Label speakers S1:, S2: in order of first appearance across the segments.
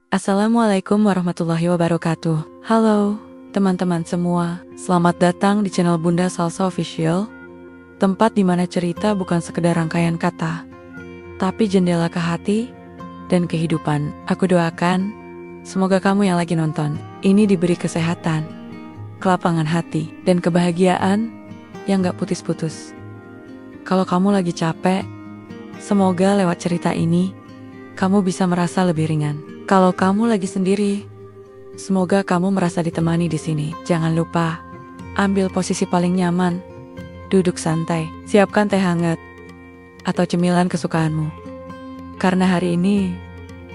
S1: Assalamualaikum warahmatullahi wabarakatuh. Halo, teman-teman semua. Selamat datang di channel Bunda Salsa Official, tempat di mana cerita bukan sekedar rangkaian kata, tapi jendela ke hati dan kehidupan. Aku doakan, semoga kamu yang lagi nonton ini diberi kesehatan, kelapangan hati, dan kebahagiaan yang gak putus-putus. Kalau kamu lagi capek, semoga lewat cerita ini, kamu bisa merasa lebih ringan. Kalau kamu lagi sendiri, semoga kamu merasa ditemani di sini. Jangan lupa, ambil posisi paling nyaman, duduk santai, siapkan teh hangat, atau cemilan kesukaanmu. Karena hari ini,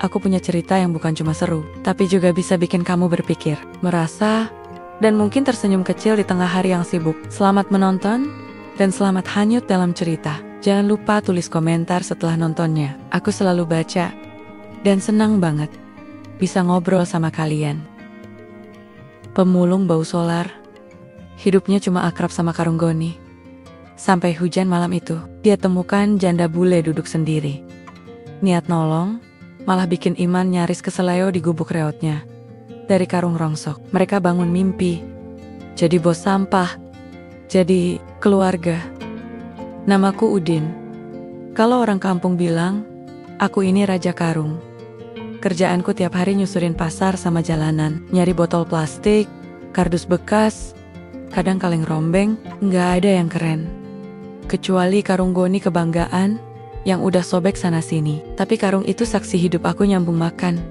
S1: aku punya cerita yang bukan cuma seru, tapi juga bisa bikin kamu berpikir, merasa, dan mungkin tersenyum kecil di tengah hari yang sibuk. Selamat menonton, dan selamat hanyut dalam cerita. Jangan lupa tulis komentar setelah nontonnya. Aku selalu baca, dan senang banget bisa ngobrol sama kalian. Pemulung bau solar, hidupnya cuma akrab sama karung goni. Sampai hujan malam itu, dia temukan janda bule duduk sendiri. Niat nolong, malah bikin Iman nyaris keseleo di gubuk reotnya. Dari karung rongsok, mereka bangun mimpi. Jadi bos sampah, jadi keluarga. Namaku Udin. Kalau orang kampung bilang, aku ini raja karung. Kerjaanku tiap hari nyusurin pasar sama jalanan, nyari botol plastik, kardus bekas, kadang kaleng rombeng, nggak ada yang keren. Kecuali karung goni kebanggaan, yang udah sobek sana-sini. Tapi karung itu saksi hidup aku nyambung makan.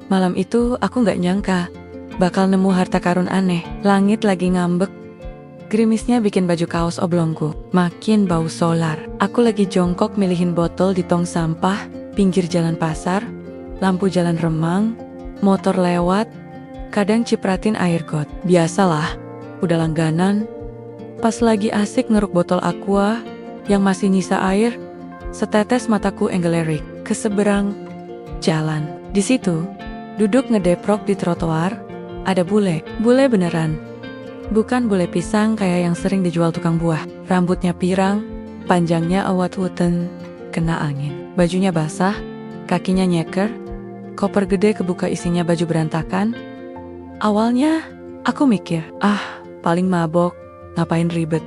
S1: Malam itu aku nggak nyangka, bakal nemu harta karun aneh. Langit lagi ngambek, gerimisnya bikin baju kaos oblongku makin bau solar. Aku lagi jongkok milihin botol di tong sampah, pinggir jalan pasar. Lampu jalan remang, motor lewat, kadang cipratin air got. Biasalah, udah langganan. Pas lagi asik ngeruk botol aqua yang masih nyisa air, setetes mataku enggelerik ke seberang jalan. Di situ, duduk ngedeprok di trotoar, ada bule beneran. Bukan bule pisang kayak yang sering dijual tukang buah. Rambutnya pirang, panjangnya awat wuten, kena angin. Bajunya basah, kakinya nyeker, koper gede kebuka isinya baju berantakan. Awalnya, aku mikir, paling mabok, ngapain ribet.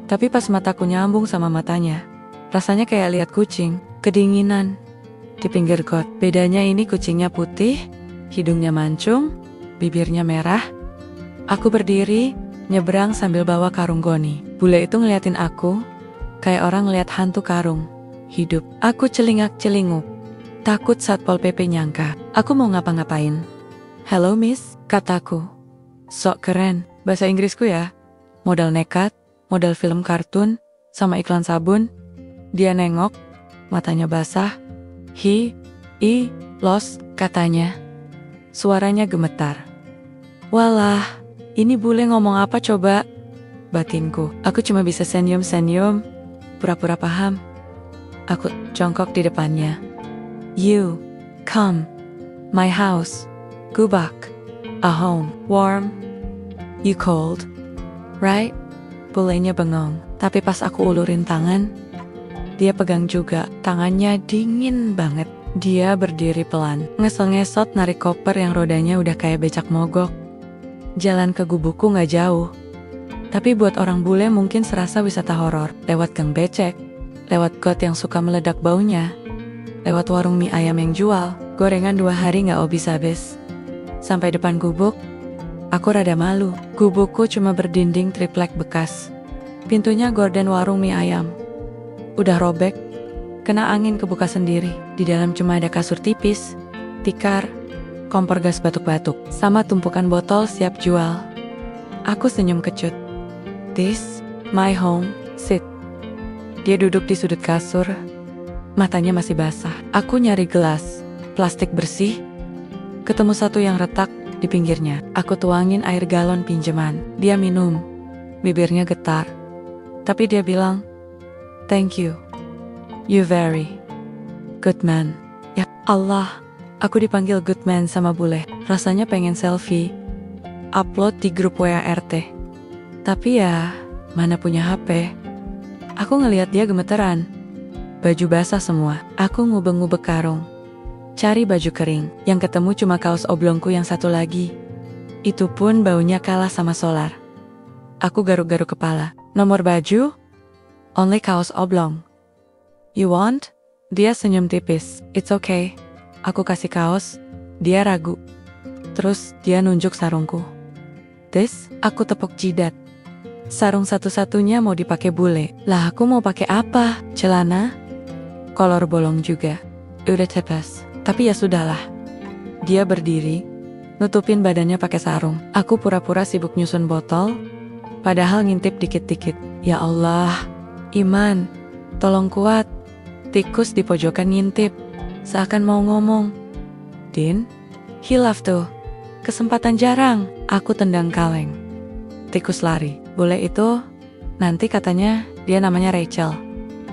S1: Tapi pas mataku nyambung sama matanya, rasanya kayak lihat kucing, kedinginan, di pinggir got. Bedanya ini kucingnya putih, hidungnya mancung, bibirnya merah. Aku berdiri, nyebrang sambil bawa karung goni. Bule itu ngeliatin aku, kayak orang ngeliat hantu karung hidup. Aku celingak-celinguk, takut Satpol PP nyangka aku mau ngapa-ngapain. "Hello miss," kataku. Sok keren, bahasa Inggrisku ya. Modal nekat, modal film kartun, sama iklan sabun. Dia nengok, matanya basah. Lost, katanya. Suaranya gemetar. Walah, ini bule ngomong apa coba? Batinku, aku cuma bisa senyum-senyum, pura-pura paham. Aku jongkok di depannya. "You, come, my house, Gubak, a home, warm, you cold, right?" Bulenya bengong, tapi pas aku ulurin tangan, dia pegang juga, tangannya dingin banget. Dia berdiri pelan, ngesel-ngesot narik koper yang rodanya udah kayak becak mogok. Jalan ke gubukku gak jauh, tapi buat orang bule mungkin serasa wisata horor. Lewat gang becek, lewat got yang suka meledak baunya, lewat warung mie ayam yang jual gorengan 2 hari gak habis-habis. Sampai depan gubuk, aku rada malu. Gubukku cuma berdinding triplek bekas. Pintunya gorden warung mie ayam udah robek, kena angin kebuka sendiri. Di dalam cuma ada kasur tipis, tikar, kompor gas batuk-batuk, sama tumpukan botol siap jual. Aku senyum kecut. "This, my home, sit." Dia duduk di sudut kasur, matanya masih basah. Aku nyari gelas plastik bersih, ketemu satu yang retak di pinggirnya. Aku tuangin air galon pinjaman. Dia minum, bibirnya getar. Tapi dia bilang, "Thank you, you very good man." Ya Allah, aku dipanggil good man sama bule. Rasanya pengen selfie, upload di grup WA RT. Tapi ya, mana punya HP. Aku ngelihat dia gemeteran, baju basah semua. Aku ngubek-ngubek karung, cari baju kering. Yang ketemu cuma kaos oblongku yang satu lagi. Itu pun baunya kalah sama solar. Aku garuk-garuk kepala. Nomor baju? Only kaos oblong. You want? Dia senyum tipis. It's okay. Aku kasih kaos. Dia ragu. Terus dia nunjuk sarungku. This? Aku tepuk jidat. Sarung satu-satunya mau dipakai bule. Lah aku mau pakai apa? Celana? Kolor bolong juga. Udah tipis. Tapi ya sudahlah. Dia berdiri, nutupin badannya pakai sarung. Aku pura-pura sibuk nyusun botol, padahal ngintip dikit-dikit. Ya Allah, Iman, tolong kuat. Tikus di pojokan ngintip, seakan mau ngomong. Din, hilaf tuh. Kesempatan jarang. Aku tendang kaleng. Tikus lari. Boleh itu, nanti katanya dia namanya Rachel.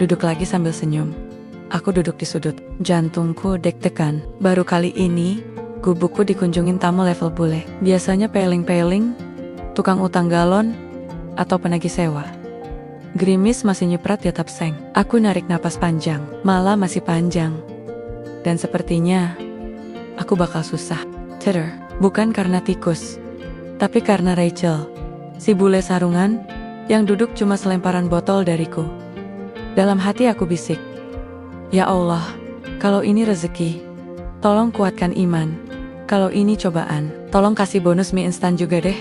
S1: Duduk lagi sambil senyum. Aku duduk di sudut. Jantungku deg-degan. Baru kali ini, gubukku dikunjungin tamu level bule. Biasanya peling-peling, tukang utang galon, atau penagih sewa. Gerimis masih nyiprat di atap seng. Aku narik napas panjang. Malah masih panjang. Dan sepertinya, aku bakal susah. Tidur. Bukan karena tikus, tapi karena Rachel. Si bule sarungan, yang duduk cuma selemparan botol dariku. Dalam hati aku bisik, ya Allah, kalau ini rezeki, tolong kuatkan iman. Kalau ini cobaan, tolong kasih bonus mie instan juga deh,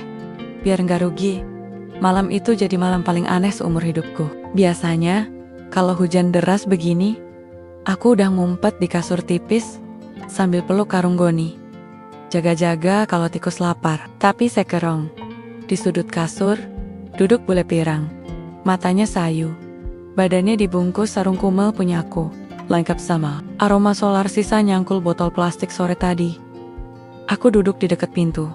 S1: biar nggak rugi. Malam itu jadi malam paling aneh seumur hidupku. Biasanya, kalau hujan deras begini, aku udah ngumpet di kasur tipis, sambil peluk karung goni. Jaga-jaga kalau tikus lapar, tapi sekerong. Di sudut kasur, duduk bule pirang. Matanya sayu. Badannya dibungkus sarung kumel punyaku. Lengkap sama aroma solar sisa nyangkul botol plastik sore tadi. Aku duduk di dekat pintu.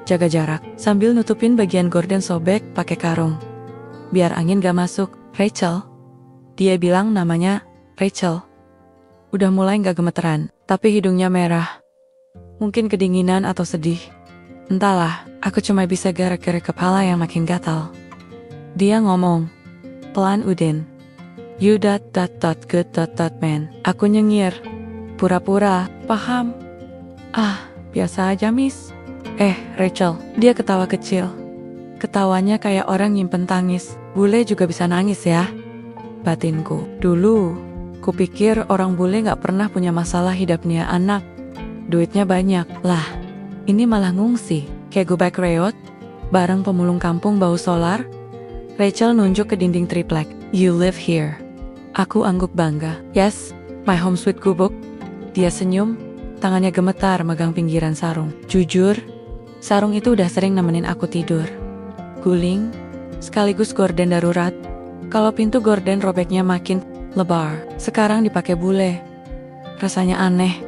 S1: Jaga jarak, sambil nutupin bagian gorden sobek pakai karung. Biar angin gak masuk. Rachel. Dia bilang namanya Rachel. Udah mulai gak gemeteran, tapi hidungnya merah. Mungkin kedinginan atau sedih. Entahlah, aku cuma bisa gerak-gerak kepala yang makin gatal. Dia ngomong, pelan Udin. You good man. Aku nyengir. Pura-pura, paham. Ah, biasa aja miss. Rachel, dia ketawa kecil. Ketawanya kayak orang nyimpen tangis. Bule juga bisa nangis ya. Batinku, dulu, kupikir orang bule gak pernah punya masalah hidupnya anak. Duitnya banyak, lah. Ini malah ngungsi, kayak gubek reot, bareng pemulung kampung bau solar. Rachel nunjuk ke dinding triplek. You live here. Aku angguk bangga. Yes, my home sweet gubuk. Dia senyum, tangannya gemetar megang pinggiran sarung. Jujur, sarung itu udah sering nemenin aku tidur. Guling, sekaligus gorden darurat. Kalau pintu gorden robeknya makin lebar, sekarang dipakai bule. Rasanya aneh.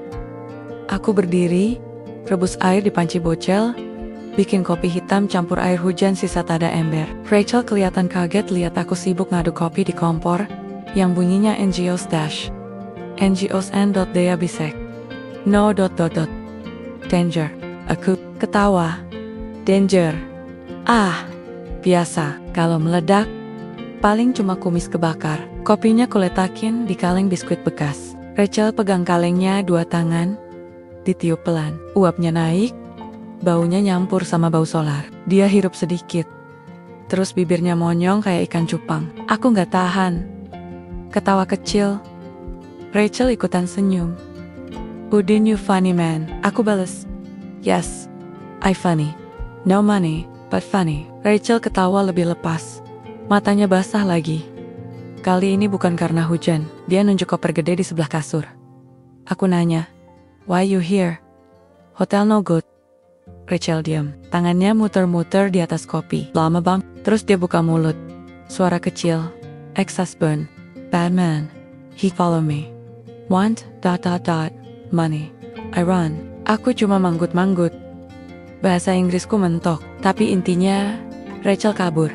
S1: Aku berdiri, rebus air di panci bocel, bikin kopi hitam campur air hujan sisa tada ember. Rachel kelihatan kaget lihat aku sibuk ngaduk kopi di kompor, yang bunyinya NGOs dash. NGOs N.Dea bisek. No ... Danger. Aku ketawa. Danger. Ah, biasa. Kalau meledak, paling cuma kumis kebakar. Kopinya kuletakin di kaleng biskuit bekas. Rachel pegang kalengnya dua tangan, ditiup pelan. Uapnya naik, baunya nyampur sama bau solar. Dia hirup sedikit, terus bibirnya monyong kayak ikan cupang. Aku gak tahan. Ketawa kecil. Rachel ikutan senyum. Udin, you funny man. Aku bales. Yes, I funny. No money, but funny. Rachel ketawa lebih lepas. Matanya basah lagi. Kali ini bukan karena hujan. Dia nunjuk koper gede di sebelah kasur. Aku nanya, why you here? Hotel no good. Rachel diam. Tangannya muter-muter di atas kopi. Lama bang. Terus dia buka mulut. Suara kecil. Ex-husband. Batman. He follow me. Want ... money. I run. Aku cuma manggut-manggut. Bahasa Inggrisku mentok. Tapi intinya, Rachel kabur.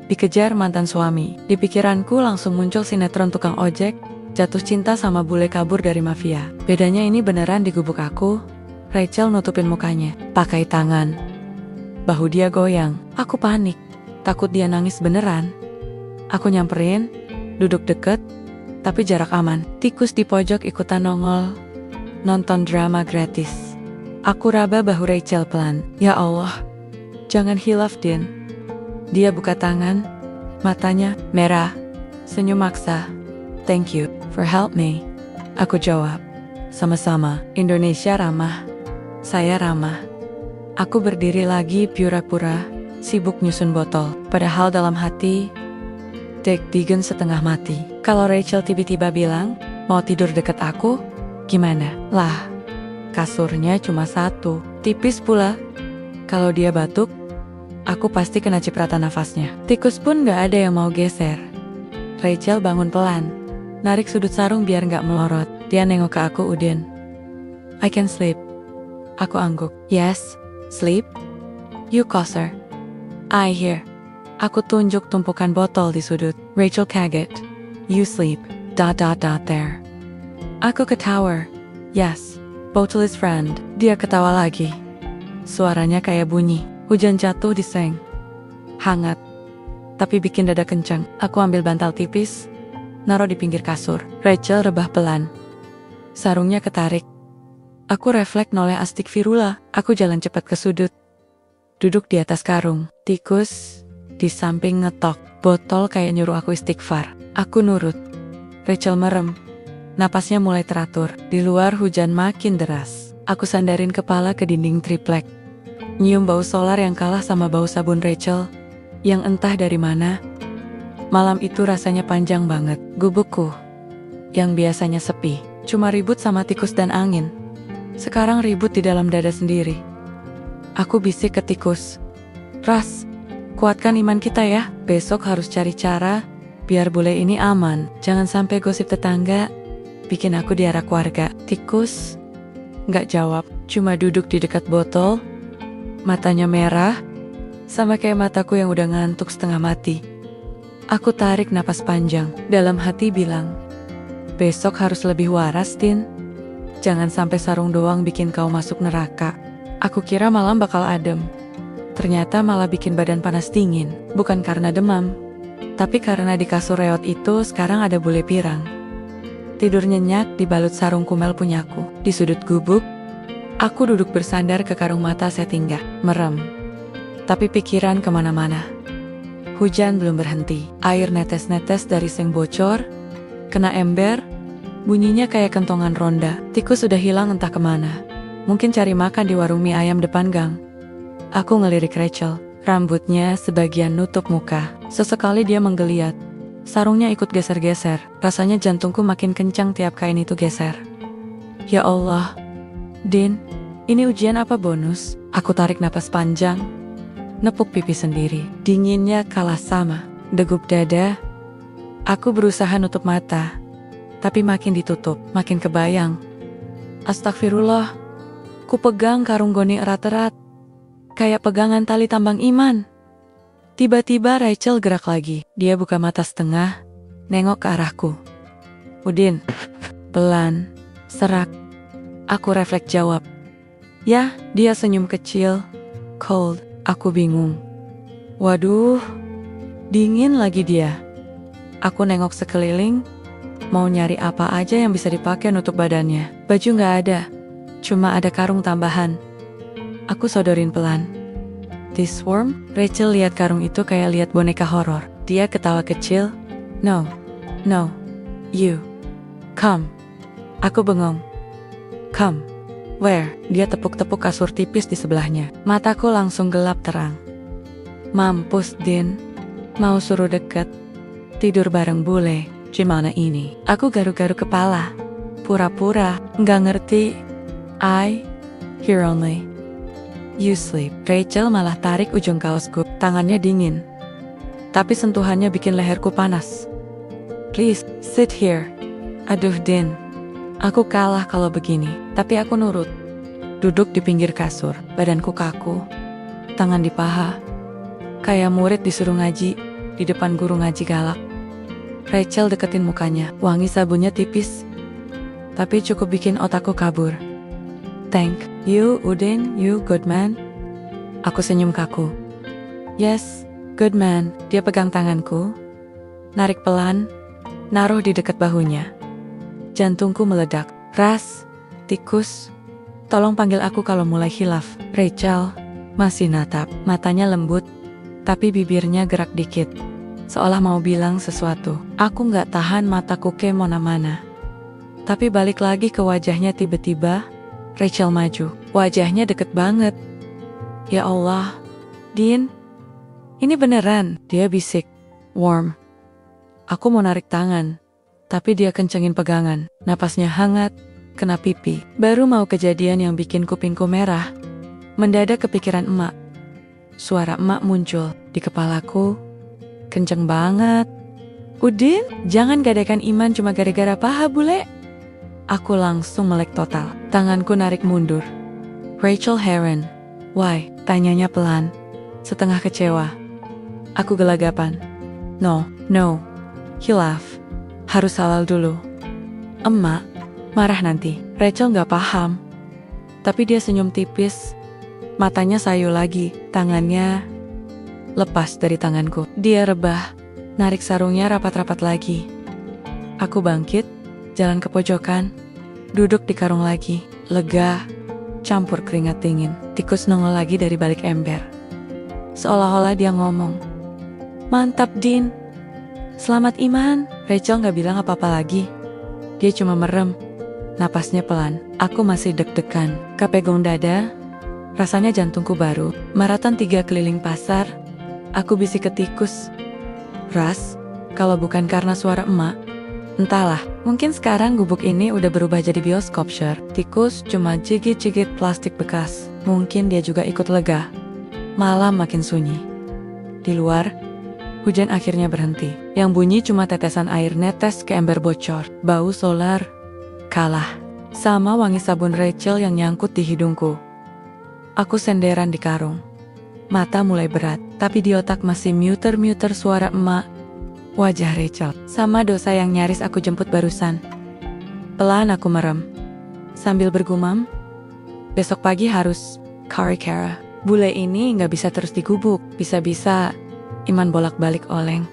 S1: Dikejar mantan suami. Di pikiranku langsung muncul sinetron tukang ojek, jatuh cinta sama bule kabur dari mafia. Bedanya ini beneran di gubuk aku. Rachel nutupin mukanya, pakai tangan. Bahu dia goyang. Aku panik. Takut dia nangis beneran. Aku nyamperin, duduk deket, tapi jarak aman. Tikus di pojok ikutan nongol. nonton drama gratis. Aku raba bahu Rachel pelan. Ya Allah, jangan hilaf, Din. Dia buka tangan, matanya merah, senyum maksa. Thank you for help me. Aku jawab, sama-sama. Indonesia ramah, saya ramah. Aku berdiri lagi pura-pura, sibuk nyusun botol. Padahal dalam hati, deg digen setengah mati. Kalau Rachel tiba-tiba bilang, mau tidur dekat aku, gimana? Lah, kasurnya cuma satu, tipis pula. Kalau dia batuk, aku pasti kena cipratan nafasnya. Tikus pun gak ada yang mau geser. Rachel bangun pelan, narik sudut sarung biar gak melorot. Dia nengok ke aku, Udin. I can sleep. Aku angguk. Yes, sleep. You closer. I hear. Aku tunjuk tumpukan botol di sudut. Rachel kaget. You sleep. ... there. Aku ketawa. Yes, bottle is friend. Dia ketawa lagi. Suaranya kayak bunyi hujan jatuh di seng. Hangat, tapi bikin dada kencang. Aku ambil bantal tipis, naruh di pinggir kasur. Rachel rebah pelan. Sarungnya ketarik. Aku refleks noleh astagfirullah. Aku jalan cepat ke sudut. Duduk di atas karung. Tikus di samping ngetok. Botol kayak nyuruh aku istighfar. Aku nurut. Rachel merem. Napasnya mulai teratur. Di luar hujan makin deras. Aku sandarin kepala ke dinding triplek. Nyium bau solar yang kalah sama bau sabun Rachel. Yang entah dari mana. Malam itu rasanya panjang banget. Gubukku yang biasanya sepi, cuma ribut sama tikus dan angin, sekarang ribut di dalam dada sendiri. Aku bisik ke tikus. Ras, kuatkan iman kita ya. Besok harus cari cara biar bule ini aman. Jangan sampai gosip tetangga bikin aku diarak warga. Tikus nggak jawab, cuma duduk di dekat botol. Matanya merah, sama kayak mataku yang udah ngantuk setengah mati. Aku tarik napas panjang. Dalam hati bilang, besok harus lebih waras, Tin. Jangan sampai sarung doang bikin kau masuk neraka. Aku kira malam bakal adem. Ternyata malah bikin badan panas dingin. Bukan karena demam, tapi karena di kasur reot itu sekarang ada bule pirang. Tidur nyenyak dibalut sarung kumel punyaku. Di sudut gubuk, aku duduk bersandar ke karung mata setingga. Merem, tapi pikiran kemana-mana. Hujan belum berhenti. Air netes-netes dari seng bocor, kena ember, bunyinya kayak kentongan ronda. Tikus sudah hilang entah kemana. Mungkin cari makan di warung mie ayam depan gang. Aku ngelirik Rachel. Rambutnya sebagian nutup muka. Sesekali dia menggeliat. Sarungnya ikut geser-geser. Rasanya jantungku makin kencang tiap kain itu geser. Ya Allah, Din, ini ujian apa bonus? Aku tarik napas panjang, nepuk pipi sendiri. Dinginnya kalah sama. Degup dada. Aku berusaha nutup mata, tapi makin ditutup, makin kebayang. Astagfirullah. Ku pegang karung goni erat-erat, kayak pegangan tali tambang iman. Tiba-tiba Rachel gerak lagi. Dia buka mata setengah, nengok ke arahku. Udin. Pelan, serak. Aku refleks jawab. Ya, dia senyum kecil. Cold. Aku bingung. Waduh, dingin lagi dia. Aku nengok sekeliling, mau nyari apa aja yang bisa dipakai nutup badannya. Baju nggak ada, cuma ada karung tambahan. Aku sodorin pelan. This worm? Rachel lihat karung itu kayak lihat boneka horor. Dia ketawa kecil. No, no, you, come. Aku bengong. Come, where? Dia tepuk-tepuk kasur tipis di sebelahnya. Mataku langsung gelap terang. Mampus, Din. Mau suruh deket, tidur bareng bule. Gimana ini? Aku garuk-garuk kepala. Pura-pura nggak ngerti. I hear only you sleep. Rachel malah tarik ujung kaosku. Tangannya dingin, tapi sentuhannya bikin leherku panas. Please, sit here. Aduh, Din. Aku kalah kalau begini, tapi aku nurut. Duduk di pinggir kasur, badanku kaku, tangan di paha. Kayak murid disuruh ngaji, di depan guru ngaji galak. Rachel deketin mukanya, wangi sabunnya tipis, tapi cukup bikin otakku kabur. Thank you, Udin, you good man. Aku senyum kaku. Yes, good man. Dia pegang tanganku, narik pelan, naruh di dekat bahunya. Jantungku meledak. Ras, Tikus, tolong panggil aku kalau mulai hilaf. Rachel masih natap, matanya lembut, tapi bibirnya gerak dikit, seolah mau bilang sesuatu. Aku nggak tahan mataku kemana-mana. Tapi balik lagi ke wajahnya tiba-tiba, Rachel maju. Wajahnya deket banget. Ya Allah, Din, ini beneran, dia bisik. Warm. Aku mau narik tangan, tapi dia kencengin pegangan. Napasnya hangat, kena pipi. Baru mau kejadian yang bikin kupingku merah. Mendadak kepikiran emak. Suara emak muncul di kepalaku. Kenceng banget. Udin, jangan gadaikan iman cuma gara-gara paha bule. Aku langsung melek total. Tanganku narik mundur. Rachel Heron. Why? Tanyanya pelan. Setengah kecewa. Aku gelagapan. No. Hilaf. Harus halal dulu. Emak, marah nanti. Rachel gak paham. Tapi dia senyum tipis. Matanya sayu lagi. Tangannya lepas dari tanganku. Dia rebah. Narik sarungnya rapat-rapat lagi. Aku bangkit. Jalan ke pojokan. Duduk di karung lagi. Lega. Campur keringat dingin. Tikus nongol lagi dari balik ember. Seolah-olah dia ngomong. Mantap, Din. Selamat Iman. Rachel gak bilang apa-apa lagi. Dia cuma merem. Napasnya pelan. Aku masih deg-degan. Kepegang dada. Rasanya jantungku baru. Maraton 3 keliling pasar. Aku bisik ke tikus. Ras, kalau bukan karena suara emak, entahlah, mungkin sekarang gubuk ini udah berubah jadi bioskop, Sher. Tikus cuma jigit-jigit plastik bekas. Mungkin dia juga ikut lega. Malam makin sunyi. Di luar, hujan akhirnya berhenti. Yang bunyi cuma tetesan air netes ke ember bocor. Bau solar kalah sama wangi sabun Rachel yang nyangkut di hidungku. Aku senderan di karung. Mata mulai berat, tapi di otak masih muter-muter suara emak. Wajah Rachel, sama dosa yang nyaris aku jemput barusan. Pelan aku merem, sambil bergumam, besok pagi harus Karikera. Bule ini nggak bisa terus digubuk, bisa-bisa Iman bolak-balik oleng.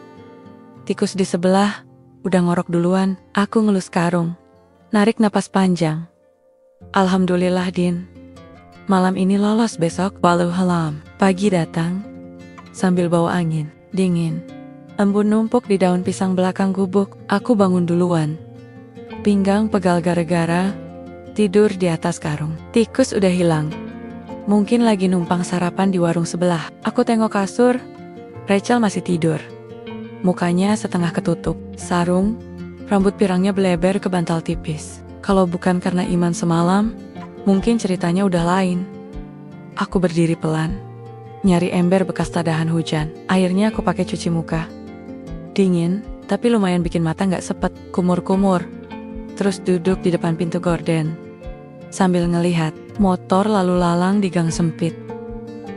S1: Tikus di sebelah, udah ngorok duluan. Aku ngelus karung, narik napas panjang. Alhamdulillah, Din. Malam ini lolos besok. Walau halam. Pagi datang, sambil bawa angin dingin. Embun numpuk di daun pisang belakang gubuk. Aku bangun duluan. Pinggang pegal gara-gara tidur di atas karung. Tikus udah hilang. Mungkin lagi numpang sarapan di warung sebelah. Aku tengok kasur, Rachel masih tidur. Mukanya setengah ketutup. Sarung, rambut pirangnya beleber ke bantal tipis. Kalau bukan karena Iman semalam, mungkin ceritanya udah lain. Aku berdiri pelan, nyari ember bekas tadahan hujan. Airnya aku pakai cuci muka. Dingin, tapi lumayan bikin mata nggak sepet. Kumur-kumur. Terus duduk di depan pintu gorden, sambil ngelihat motor lalu lalang di gang sempit.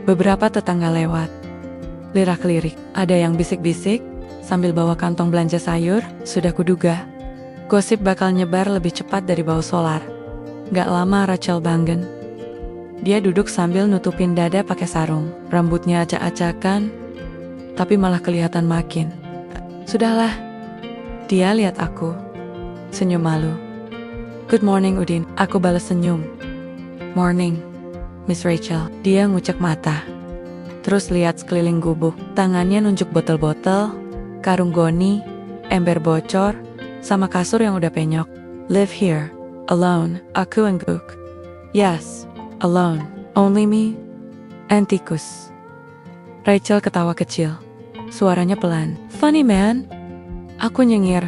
S1: Beberapa tetangga lewat. Lirak-lirik, ada yang bisik-bisik sambil bawa kantong belanja sayur. Sudah kuduga, gosip bakal nyebar lebih cepat dari bau solar. Gak lama Rachel bangun. Dia duduk sambil nutupin dada pakai sarung. Rambutnya acak-acakan, tapi malah kelihatan makin. Sudahlah. Dia lihat aku, senyum malu. Good morning, Udin. Aku balas senyum. Morning, Miss Rachel. Dia ngucek mata, terus lihat sekeliling gubuk. Tangannya nunjuk botol-botol, karung goni, ember bocor, sama kasur yang udah penyok. Live here, alone. Aku engguk. Yes, alone. Only me and tikus. Rachel ketawa kecil. Suaranya pelan. Funny man. Aku nyengir.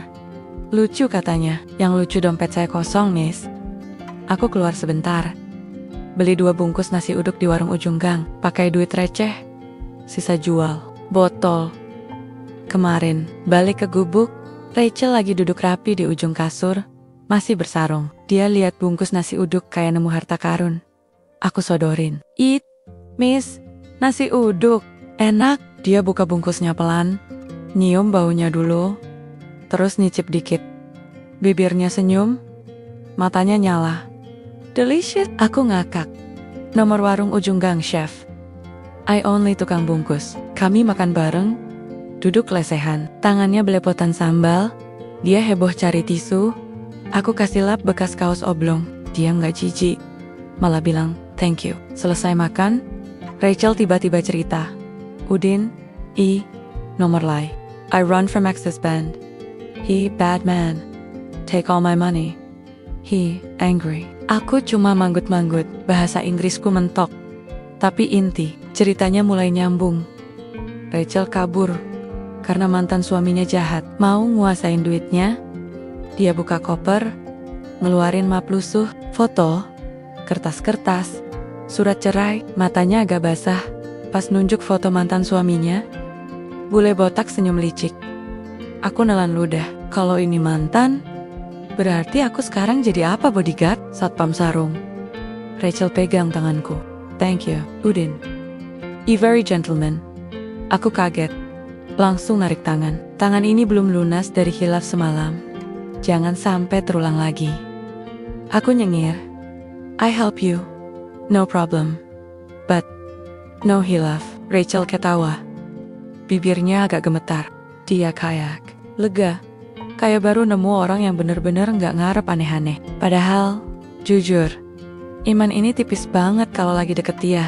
S1: Lucu katanya. Yang lucu dompet saya kosong, Miss. Aku keluar sebentar. Beli 2 bungkus nasi uduk di warung ujung gang. Pakai duit receh. Sisa jual. Botol. Kemarin, balik ke gubuk. Rachel lagi duduk rapi di ujung kasur. Masih bersarung. Dia lihat bungkus nasi uduk kayak nemu harta karun. Aku sodorin. Eat, Miss. Nasi uduk. Enak. Dia buka bungkusnya pelan. Nyium baunya dulu. Terus nyicip dikit. Bibirnya senyum. Matanya nyala. Delicious. Aku ngakak. Nomor warung ujung gang, chef. I only tukang bungkus. Kami makan bareng. Duduk lesehan. Tangannya belepotan sambal. Dia heboh cari tisu. Aku kasih lap bekas kaos oblong. Dia nggak jijik, malah bilang thank you. Selesai makan, Rachel tiba-tiba cerita. Udin, nomor lai. I run from ex's band. He bad man. Take all my money. He angry. Aku cuma manggut-manggut, bahasa Inggrisku mentok. Tapi inti, ceritanya mulai nyambung. Rachel kabur karena mantan suaminya jahat, mau nguasain duitnya. Dia buka koper, ngeluarin map lusuh, foto, kertas-kertas, surat cerai. Matanya agak basah pas nunjuk foto mantan suaminya. Bule botak senyum licik. Aku nelan ludah. Kalau ini mantan, berarti aku sekarang jadi apa, bodyguard? Satpam sarung. Rachel pegang tanganku. Thank you, Udin. You very gentleman. Aku kaget. Langsung narik tangan. Tangan ini belum lunas dari hilaf semalam. Jangan sampai terulang lagi. Aku nyengir. I help you. No problem. But no hilaf. Rachel ketawa. Bibirnya agak gemetar. Dia kayak lega. Kayak baru nemu orang yang bener-bener gak ngarep aneh-aneh. Padahal, jujur, Iman ini tipis banget kalau lagi deket dia.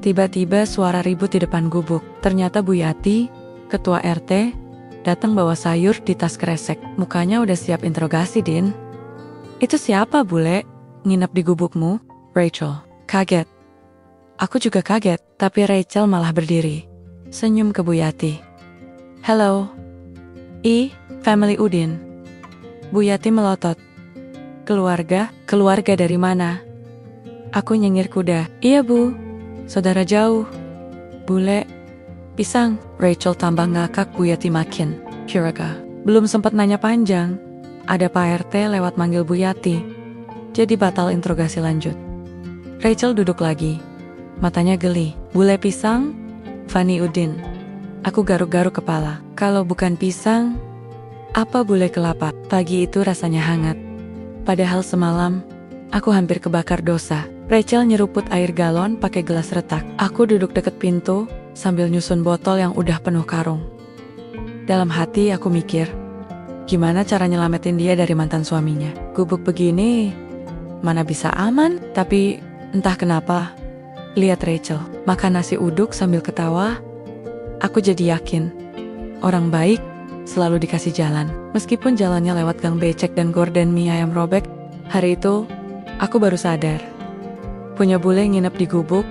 S1: Tiba-tiba suara ribut di depan gubuk. Ternyata Bu Yati, ketua RT, datang bawa sayur di tas kresek. Mukanya udah siap interogasi, Din. Itu siapa, bule? Nginep di gubukmu? Rachel. Kaget. Aku juga kaget, tapi Rachel malah berdiri. Senyum ke Bu Yati. Hello. Family Udin. Bu Yati melotot. Keluarga? Keluarga dari mana? Aku nyengir kuda. Iya, Bu. Saudara jauh. Bule. Pisang. Rachel tambah ngakak, Bu Yati makin. Curiga. Belum sempat nanya panjang. Ada Pak RT lewat manggil Bu Yati. Jadi batal interogasi lanjut. Rachel duduk lagi. Matanya geli. Bule pisang? Fanny Udin. Aku garuk-garuk kepala. Kalau bukan pisang, apa bule kelapa? Pagi itu rasanya hangat. Padahal semalam, aku hampir kebakar dosa. Rachel nyeruput air galon pakai gelas retak. Aku duduk deket pintu sambil nyusun botol yang udah penuh karung. Dalam hati aku mikir, gimana cara nyelamatin dia dari mantan suaminya? Gubuk begini, mana bisa aman? Tapi entah kenapa, lihat Rachel makan nasi uduk sambil ketawa, aku jadi yakin, orang baik selalu dikasih jalan. Meskipun jalannya lewat gang becek dan gorden mie ayam robek, hari itu aku baru sadar. Punya bule nginep di gubuk,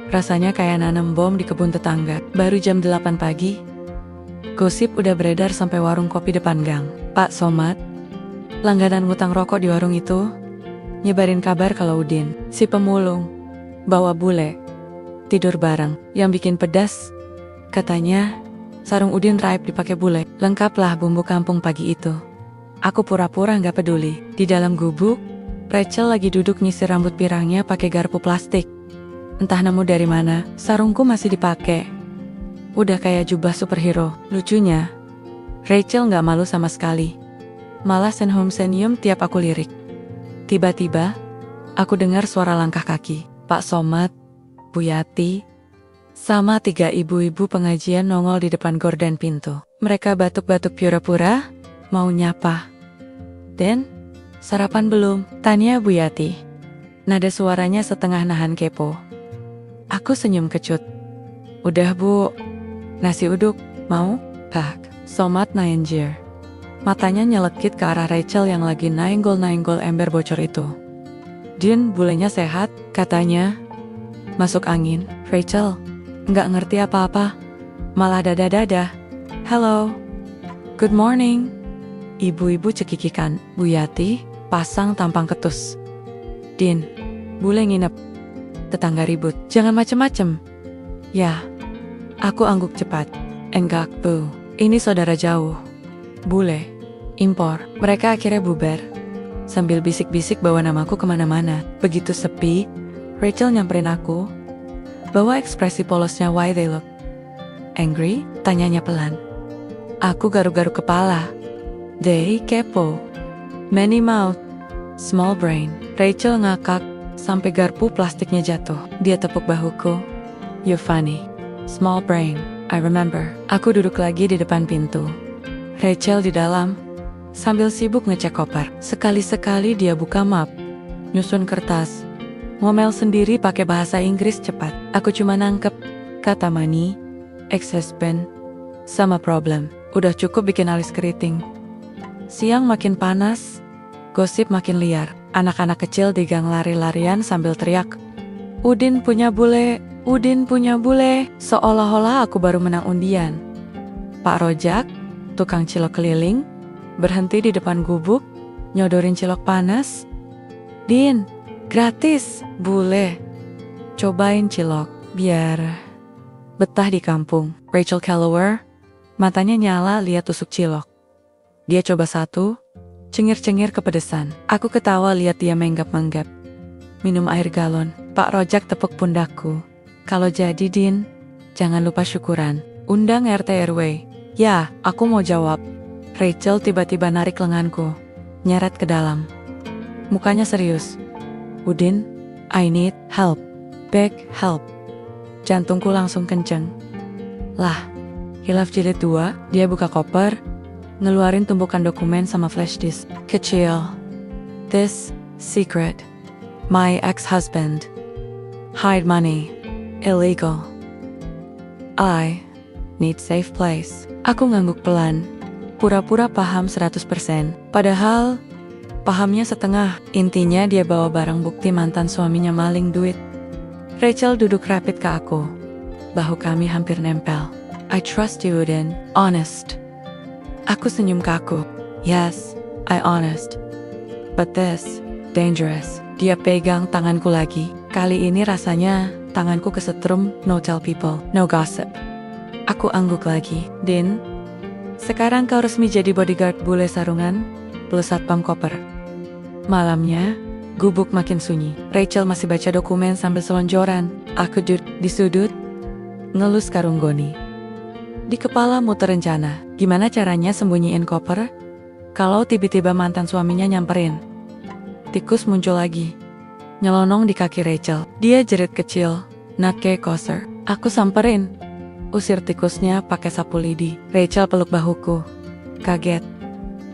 S1: rasanya kayak nanam bom di kebun tetangga. Baru jam 8 pagi, gosip udah beredar sampai warung kopi depan gang. Pak Somad, langganan ngutang rokok di warung itu, nyebarin kabar kalau Udin, si pemulung, bawa bule, tidur bareng. Yang bikin pedas, katanya sarung Udin raib dipakai bule. Lengkaplah bumbu kampung pagi itu. Aku pura-pura gak peduli. Di dalam gubuk, Rachel lagi duduk nyisir rambut pirangnya pakai garpu plastik. Entah nemu dari mana, sarungku masih dipakai. Udah kayak jubah superhero. Lucunya, Rachel gak malu sama sekali. Malah senyum tiap aku lirik. Tiba-tiba, aku dengar suara langkah kaki. Pak Somad, Bu Yati, sama 3 ibu-ibu pengajian nongol di depan gorden pintu. Mereka batuk-batuk pura-pura, mau nyapa. Den, sarapan belum? Tanya Bu Yati. Nada suaranya setengah nahan kepo. Aku senyum kecut. Udah, Bu. Nasi uduk, mau? Pak Somad naenjir. Matanya nyelekit ke arah Rachel yang lagi naenggol-naenggol ember bocor itu. Din, bulenya sehat, katanya. Masuk angin. Rachel nggak ngerti apa-apa, malah dada-dada. Hello, good morning. Ibu-ibu cekikikan. Bu Yati pasang tampang ketus. Din, bule nginep. Tetangga ribut. Jangan macem-macem. Ya, aku angguk cepat. Enggak, Bu. Ini saudara jauh. Bule, impor. Mereka akhirnya bubar. Sambil bisik-bisik bawa namaku kemana-mana. Begitu sepi, Rachel nyamperin aku. Bawa ekspresi polosnya. Why they look angry? Tanyanya pelan. Aku garuk-garuk kepala. They kepo. Many mouth, small brain. Rachel ngakak sampai garpu plastiknya jatuh. Dia tepuk bahuku. You funny. Small brain. I remember. Aku duduk lagi di depan pintu. Rachel di dalam, sambil sibuk ngecek koper. Sekali-sekali dia buka map. nyusun kertas, ngomel sendiri pakai bahasa Inggris cepat. Aku cuma nangkep kata money, ex-husband, sama problem. Udah cukup bikin alis keriting. Siang makin panas, gosip makin liar. Anak-anak kecil di gang lari-larian sambil teriak, Udin punya bule, Udin punya bule, seolah-olah aku baru menang undian. Pak Rojak, tukang cilok keliling, berhenti di depan gubuk, nyodorin cilok panas. Din, gratis, bule. Cobain cilok, biar betah di kampung. Rachel Calloway, matanya nyala lihat tusuk cilok. Dia coba satu, cengir-cengir kepedesan. Aku ketawa lihat dia menggap-menggap. Minum air galon. Pak Rojak tepuk pundakku. Kalau jadi Din, jangan lupa syukuran. Undang RT RW. Ya, aku mau jawab. Rachel tiba-tiba narik lenganku, nyeret ke dalam. Mukanya serius. Udin, I need help. Big help. Jantungku langsung kenceng. Lah, Hilaf jilid 2, dia buka koper, ngeluarin tumpukan dokumen sama flash disk. Kecil. This secret. My ex-husband. Hide money. Illegal. I need safe place. Aku ngangguk pelan. Pura-pura paham 100%. Padahal, pahamnya setengah. Intinya dia bawa barang bukti mantan suaminya maling duit. Rachel duduk rapid ke aku. Bahu kami hampir nempel. I trust you, Udin. Honest. Aku senyum kaku. Yes, I honest. But this, dangerous. Dia pegang tanganku lagi. Kali ini rasanya tanganku kesetrum, no tell people, no gossip. Aku angguk lagi. Din, sekarang kau resmi jadi bodyguard bule sarungan, plus satpam koper. Malamnya, gubuk makin sunyi. Rachel masih baca dokumen sambil selonjoran. Aku duduk di sudut, ngelus karung goni. Di kepala muter rencana, gimana caranya sembunyiin koper kalau tiba-tiba mantan suaminya nyamperin. Tikus muncul lagi, nyelonong di kaki Rachel. Dia jerit kecil, not kayak koser. Aku samperin, usir tikusnya pakai sapu lidi. Rachel peluk bahuku, kaget.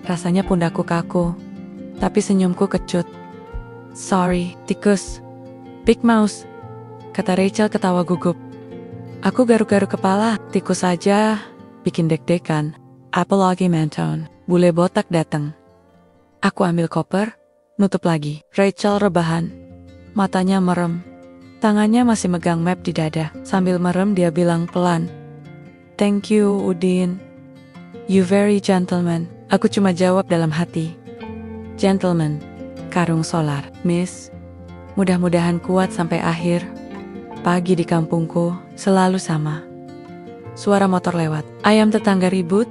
S1: Rasanya pundakku kaku, tapi senyumku kecut. Sorry, tikus. Big mouse, kata Rachel ketawa gugup. Aku garuk-garuk kepala, tikus saja bikin deg-degan. Apalagi menton. Bule botak datang. Aku ambil koper, nutup lagi. Rachel rebahan, matanya merem. Tangannya masih megang map di dada. Sambil merem dia bilang pelan, Thank you, Udin. You very gentleman. Aku cuma jawab dalam hati, Gentleman, karung solar, miss. Mudah-mudahan kuat sampai akhir. Pagi di kampungku selalu sama. Suara motor lewat, ayam tetangga ribut,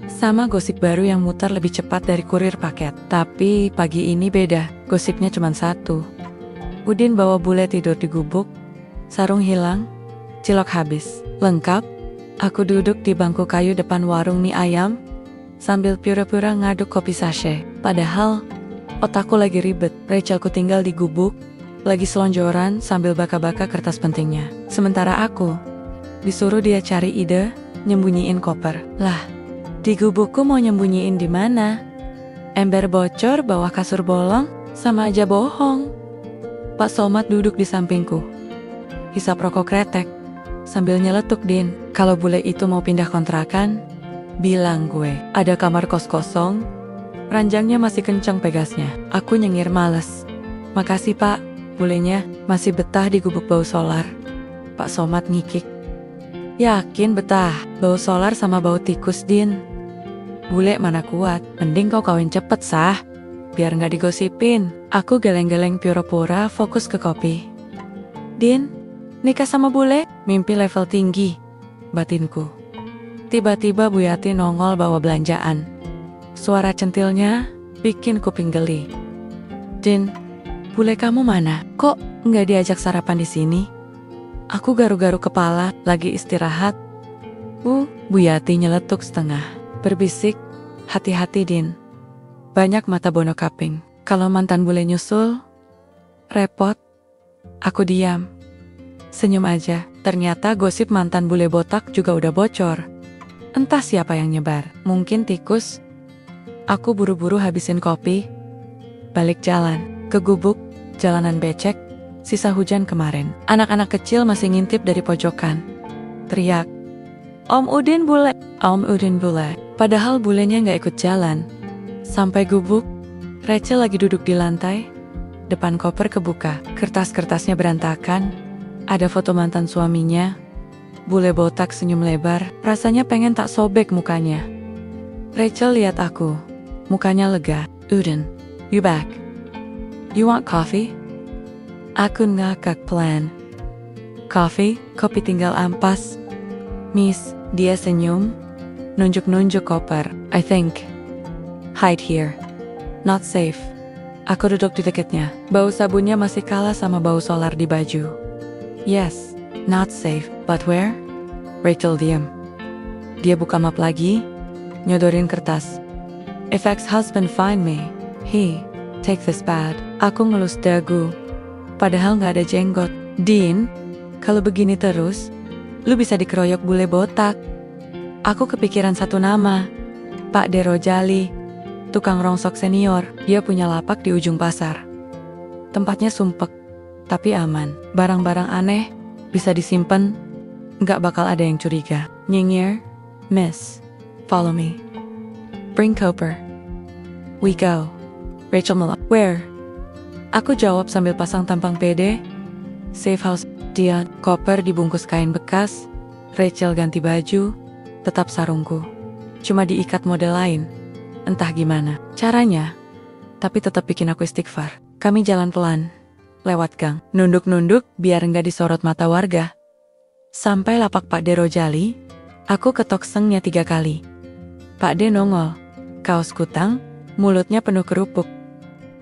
S1: sama gosip baru yang mutar lebih cepat dari kurir paket. Tapi pagi ini beda, gosipnya cuma satu. Udin bawa bule tidur di gubuk, sarung hilang, cilok habis. Lengkap, aku duduk di bangku kayu depan warung mie ayam, sambil pura-pura ngaduk kopi sachet. Padahal, otakku lagi ribet. Rachelku tinggal di gubuk, lagi selonjoran sambil baka-baka kertas pentingnya. Sementara aku disuruh dia cari ide, nyembunyiin koper. Lah, di gubukku mau nyembunyiin di mana? Ember bocor bawah kasur bolong, sama aja bohong. Pak Somad duduk di sampingku, hisap rokok kretek, sambil nyeletuk. Din, kalau bule itu mau pindah kontrakan, bilang gue. Ada kamar kos kosong, ranjangnya masih kencang pegasnya. Aku nyengir males. Makasih pak, bulenya masih betah di gubuk bau solar. Pak Somad ngikik. Yakin betah, bau solar sama bau tikus, Din. Bule mana kuat, mending kau kawin cepet sah, biar nggak digosipin. Aku geleng-geleng pura-pura fokus ke kopi. Din, nikah sama bule, mimpi level tinggi, batinku. Tiba-tiba Bu Yati nongol bawa belanjaan. Suara centilnya bikin kuping geli. Din, bule kamu mana? Kok nggak diajak sarapan di sini? Aku garuk-garuk kepala, lagi istirahat. Bu Yati nyeletuk setengah, berbisik, hati-hati Din. Banyak mata bono kaping. Kalau mantan bule nyusul, repot. Aku diam, senyum aja. Ternyata gosip mantan bule botak juga udah bocor. Entah siapa yang nyebar, mungkin tikus. Aku buru-buru habisin kopi, balik jalan ke gubuk, jalanan becek, sisa hujan kemarin. Anak-anak kecil masih ngintip dari pojokan. Teriak, Om Udin bule, Om Udin bule. Padahal bulenya nggak ikut jalan. Sampai gubuk, Rachel lagi duduk di lantai. Depan koper kebuka, kertas-kertasnya berantakan. Ada foto mantan suaminya. Bule botak senyum lebar, rasanya pengen tak sobek mukanya. Rachel lihat aku. Mukanya lega. Udin, you back? You want coffee? Aku ngakak pelan. Coffee? Kopi tinggal ampas. Miss, dia senyum. Nunjuk-nunjuk koper. I think. Hide here. Not safe. Aku duduk di dekatnya. Bau sabunnya masih kalah sama bau solar di baju. Yes, not safe. But where? Rachel diam. Dia buka map lagi. Nyodorin kertas. If ex-husband find me, he take this bad. Aku ngelus dagu. Padahal nggak ada jenggot. Din, kalau begini terus, lu bisa dikeroyok bule botak. Aku kepikiran satu nama. Pak De Rojali, tukang rongsok senior. Dia punya lapak di ujung pasar. Tempatnya sumpek, tapi aman. Barang-barang aneh bisa disimpan. Nggak bakal ada yang curiga. Nyinyir, miss, follow me. Bring koper. We go. Rachel melak. Where? Aku jawab sambil pasang tampang pede. Safe house. Dia, koper dibungkus kain bekas. Rachel ganti baju. Tetap sarungku. Cuma diikat model lain. Entah gimana caranya. Tapi tetap bikin aku istighfar. Kami jalan pelan. Lewat gang. Nunduk-nunduk biar nggak disorot mata warga. Sampai lapak Pak De Rojali. Aku ketok sengnya 3 kali. Pak De nongol. Kaos kutang. Mulutnya penuh kerupuk.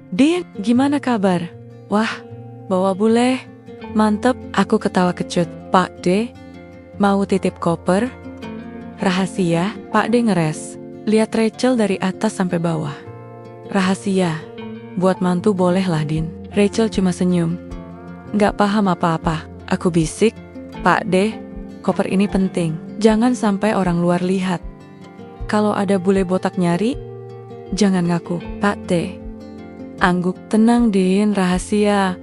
S1: Din, gimana kabar? Wah, bawa bule. Mantep, aku ketawa kecut. Pak De, mau titip koper? Rahasia, Pak De ngeres. Lihat Rachel dari atas sampai bawah. Rahasia, buat mantu boleh lah Din. Rachel cuma senyum. Nggak paham apa-apa. Aku bisik, Pak De, koper ini penting. Jangan sampai orang luar lihat. Kalau ada bule botak nyari, jangan ngaku, Pak De. Angguk, tenang Din, rahasia.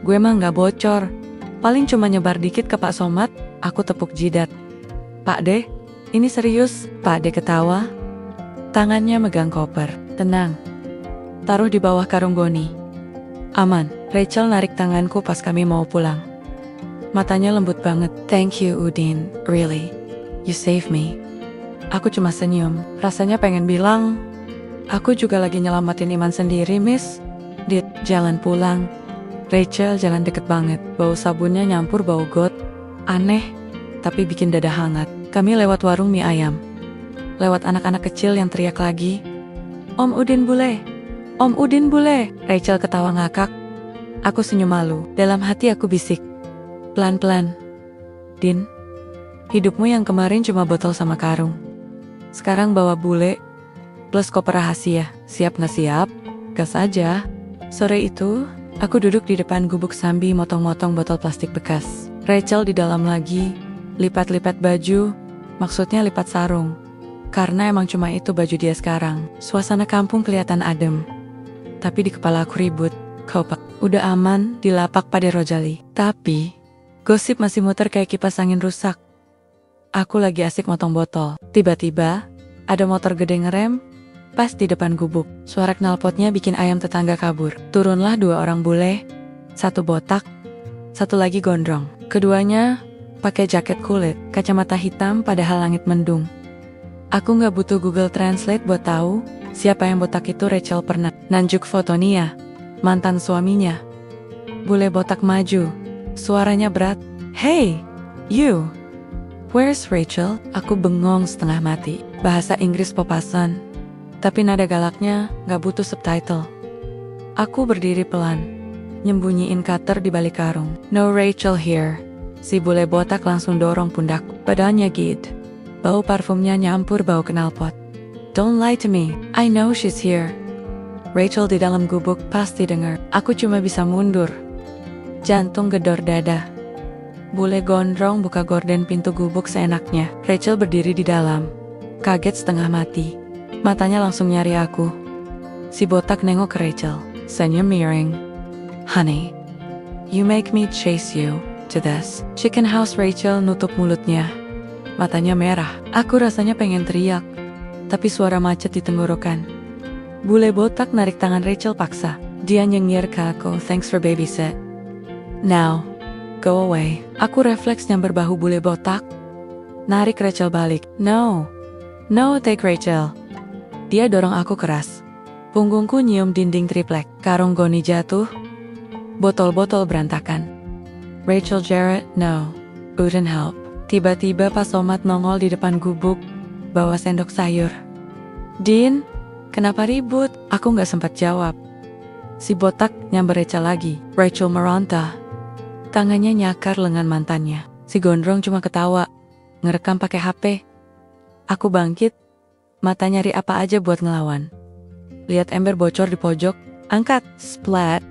S1: Gue mah nggak bocor. Paling cuma nyebar dikit ke Pak Somad, aku tepuk jidat. Pak De, ini serius? Pak De ketawa. Tangannya megang koper. Tenang. Taruh di bawah karung goni. Aman. Rachel narik tanganku pas kami mau pulang. Matanya lembut banget. Thank you Udin, really. You save me. Aku cuma senyum. Rasanya pengen bilang, aku juga lagi nyelamatin iman sendiri, Miss. Dit, jalan pulang. Rachel jalan deket banget. Bau sabunnya nyampur bau got. Aneh, tapi bikin dada hangat. Kami lewat warung mie ayam. Lewat anak-anak kecil yang teriak lagi. Om Udin bule. Om Udin bule. Rachel ketawa ngakak. Aku senyum malu. Dalam hati aku bisik. Pelan-pelan. Din, hidupmu yang kemarin cuma botol sama karung. Sekarang bawa bule. Plus koper rahasia. Siap nggak siap? Gas aja. Sore itu, aku duduk di depan gubuk sambil motong-motong botol plastik bekas. Rachel di dalam lagi, lipat-lipat baju, maksudnya lipat sarung. Karena emang cuma itu baju dia sekarang. Suasana kampung kelihatan adem. Tapi di kepala aku ribut. Kopak, udah aman di lapak Pak De Rojali. Tapi, gosip masih muter kayak kipas angin rusak. Aku lagi asik motong botol. Tiba-tiba, ada motor gede ngerem. Pas di depan gubuk, suara knalpotnya bikin ayam tetangga kabur. Turunlah 2 orang bule, 1 botak, 1 lagi gondrong. Keduanya pakai jaket kulit, kacamata hitam padahal langit mendung. Aku nggak butuh Google Translate buat tahu siapa yang botak itu. Rachel pernah nanjuk foto Nia, mantan suaminya. Bule botak maju, suaranya berat. Hey, you, where's Rachel? Aku bengong setengah mati. Bahasa Inggris popasan. Tapi nada galaknya gak butuh subtitle. Aku berdiri pelan, nyembunyiin cutter di balik karung. No Rachel here. Si bule botak langsung dorong pundakku. Badannya gid. Bau parfumnya nyampur bau knalpot. Don't lie to me. I know she's here. Rachel di dalam gubuk pasti dengar. Aku cuma bisa mundur. Jantung gedor dada. Bule gondrong buka gorden pintu gubuk seenaknya. Rachel berdiri di dalam. Kaget setengah mati. Matanya langsung nyari aku. Si botak nengok ke Rachel. Senyum miring. Honey, you make me chase you to this chicken house. Rachel nutup mulutnya. Matanya merah. Aku rasanya pengen teriak, tapi suara macet di tenggorokan. Bule botak narik tangan Rachel paksa. Dia nyengir ke aku, thanks for babysit. Now, go away. Aku refleks nyamber bahu bule botak. Narik Rachel balik. No, take Rachel. Dia dorong aku keras. Punggungku nyium dinding triplek. Karung goni jatuh. Botol-botol berantakan. Rachel Jarrett, no, wouldn't help. Tiba-tiba Pak Somad nongol di depan gubuk, bawa sendok sayur. Din, kenapa ribut? Aku gak sempat jawab. Si botak nyamber Rachel lagi. Rachel meronta. Tangannya nyakar lengan mantannya. Si gondrong cuma ketawa, ngerekam pakai HP. Aku bangkit, mata nyari apa aja buat ngelawan. Lihat ember bocor di pojok, angkat, splat.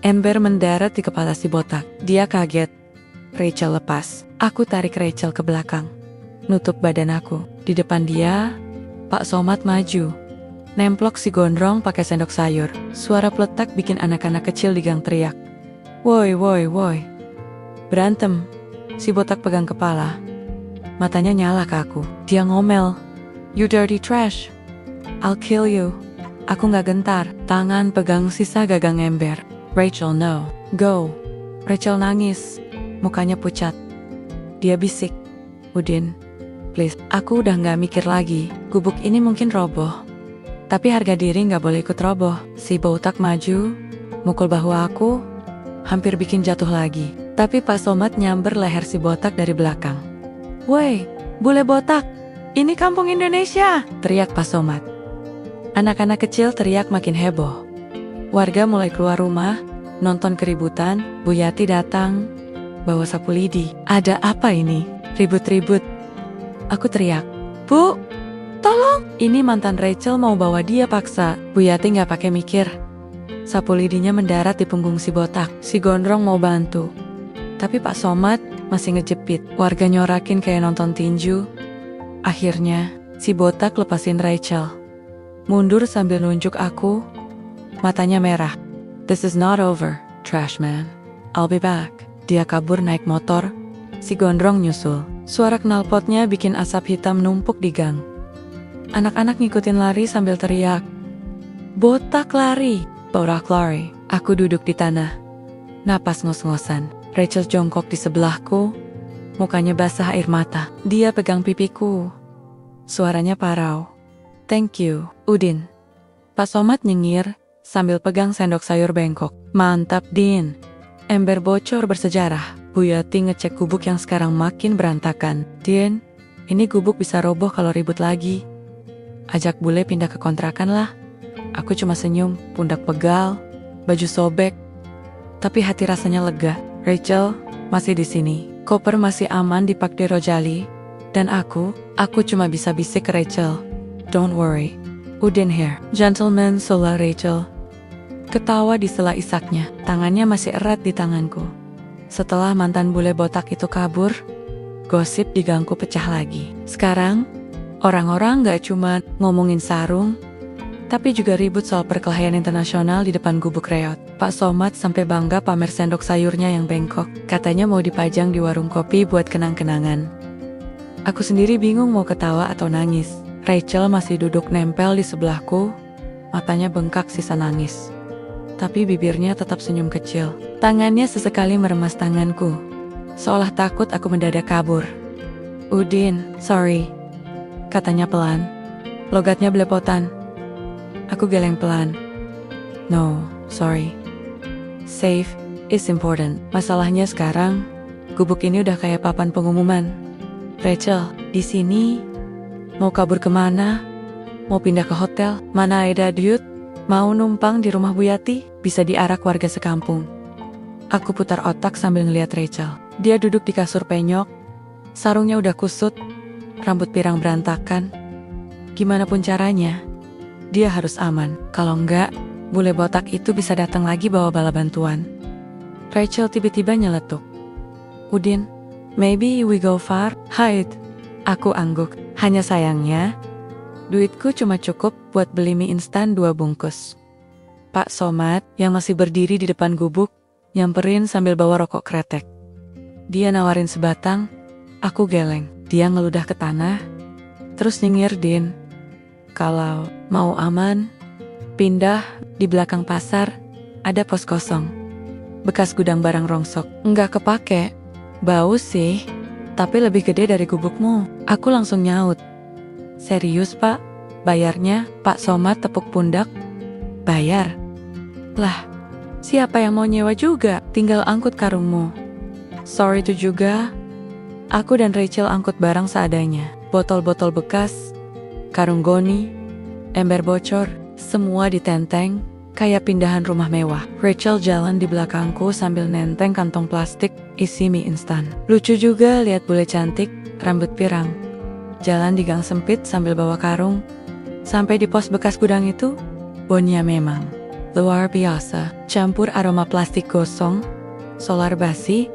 S1: Ember mendarat di kepala si botak. Dia kaget. Rachel lepas. Aku tarik Rachel ke belakang. Nutup badan aku. Di depan dia, Pak Somad maju. Nemplok si gondrong pakai sendok sayur. Suara peletak bikin anak-anak kecil di gang teriak. Woi. Berantem. Si botak pegang kepala. Matanya nyala ke aku. Dia ngomel. You dirty trash. I'll kill you. Aku gak gentar. Tangan pegang sisa gagang ember. Rachel, no. Go. Rachel nangis. Mukanya pucat. Dia bisik. Udin, please. Aku udah gak mikir lagi. Gubuk ini mungkin roboh. Tapi harga diri gak boleh ikut roboh. Si botak maju, mukul bahu aku, hampir bikin jatuh lagi. Tapi Pak Somad nyamber leher si botak dari belakang. Woi, bule botak, ini kampung Indonesia, teriak Pak Somad. Anak-anak kecil teriak makin heboh. Warga mulai keluar rumah, nonton keributan. Bu Yati datang, bawa sapu lidi. Ada apa ini? Ribut-ribut. Aku teriak, Bu, tolong! Ini mantan Rachel mau bawa dia paksa. Bu Yati gak pakai mikir. Sapu lidinya mendarat di punggung si botak. Si gondrong mau bantu. Tapi Pak Somad masih ngejepit. Warga nyorakin kayak nonton tinju. Akhirnya, si botak lepasin Rachel. Mundur sambil nunjuk aku. Matanya merah. This is not over, trash man. I'll be back. Dia kabur naik motor. Si gondrong nyusul. Suara knalpotnya bikin asap hitam numpuk di gang. Anak-anak ngikutin lari sambil teriak. Botak lari, botak lari. Aku duduk di tanah. Napas ngos-ngosan. Rachel jongkok di sebelahku. Mukanya basah air mata. Dia pegang pipiku. Suaranya parau. Thank you, Udin. Pak Somad nyengir sambil pegang sendok sayur bengkok. Mantap, Din. Ember bocor bersejarah. Bu Yati ngecek gubuk yang sekarang makin berantakan. Din, ini gubuk bisa roboh kalau ribut lagi. Ajak bule pindah ke kontrakan lah. Aku cuma senyum, pundak pegal, baju sobek. Tapi hati rasanya lega. Rachel masih di sini. Koper masih aman di Pak Rojali. Dan aku cuma bisa bisik ke Rachel. Don't worry, Udin here. Gentleman, sola Rachel. Ketawa di sela isaknya. Tangannya masih erat di tanganku. Setelah mantan bule botak itu kabur, gosip di gangku pecah lagi. Sekarang, orang-orang gak cuma ngomongin sarung, tapi juga ribut soal perkelahian internasional di depan gubuk reot. Pak Somad sampai bangga pamer sendok sayurnya yang bengkok. Katanya mau dipajang di warung kopi buat kenang-kenangan. Aku sendiri bingung mau ketawa atau nangis. Rachel masih duduk nempel di sebelahku, matanya bengkak sisa nangis. Tapi bibirnya tetap senyum kecil. Tangannya sesekali meremas tanganku, seolah takut aku mendadak kabur. Udin, sorry, katanya pelan. Logatnya belepotan. Aku geleng pelan. No, sorry. Safe is important. Masalahnya sekarang, gubuk ini udah kayak papan pengumuman. Rachel, di sini, mau kabur kemana? Mau pindah ke hotel? Mana ada duit? Mau numpang di rumah Bu Yati? Bisa diarak warga sekampung. Aku putar otak sambil ngeliat Rachel. Dia duduk di kasur penyok. Sarungnya udah kusut. Rambut pirang berantakan. Gimana pun caranya, dia harus aman. Kalau enggak, bule botak itu bisa datang lagi bawa bala bantuan. Rachel tiba-tiba nyeletuk. Udin, maybe we go far? Hide. Aku angguk. Hanya sayangnya, duitku cuma cukup buat beli mie instan 2 bungkus. Pak Somad yang masih berdiri di depan gubuk, nyamperin sambil bawa rokok kretek. Dia nawarin sebatang, aku geleng. Dia ngeludah ke tanah, terus nyengir, Din, kalau mau aman, pindah di belakang pasar, ada pos kosong. Bekas gudang barang rongsok, nggak kepake. Bau sih, tapi lebih gede dari gubukmu. Aku langsung nyaut. Serius, Pak? Bayarnya? Pak Somad tepuk pundak. Bayar? Lah, siapa yang mau nyewa juga? Tinggal angkut karungmu. Sorry itu juga. Aku dan Rachel angkut barang seadanya. Botol-botol bekas, karung goni, ember bocor, semua ditenteng, kayak pindahan rumah mewah. Rachel jalan di belakangku sambil nenteng kantong plastik isi mie instan. Lucu juga lihat bule cantik, rambut pirang. Jalan di gang sempit sambil bawa karung. Sampai di pos bekas gudang itu, bonnya memang luar biasa. Campur aroma plastik gosong, solar basi,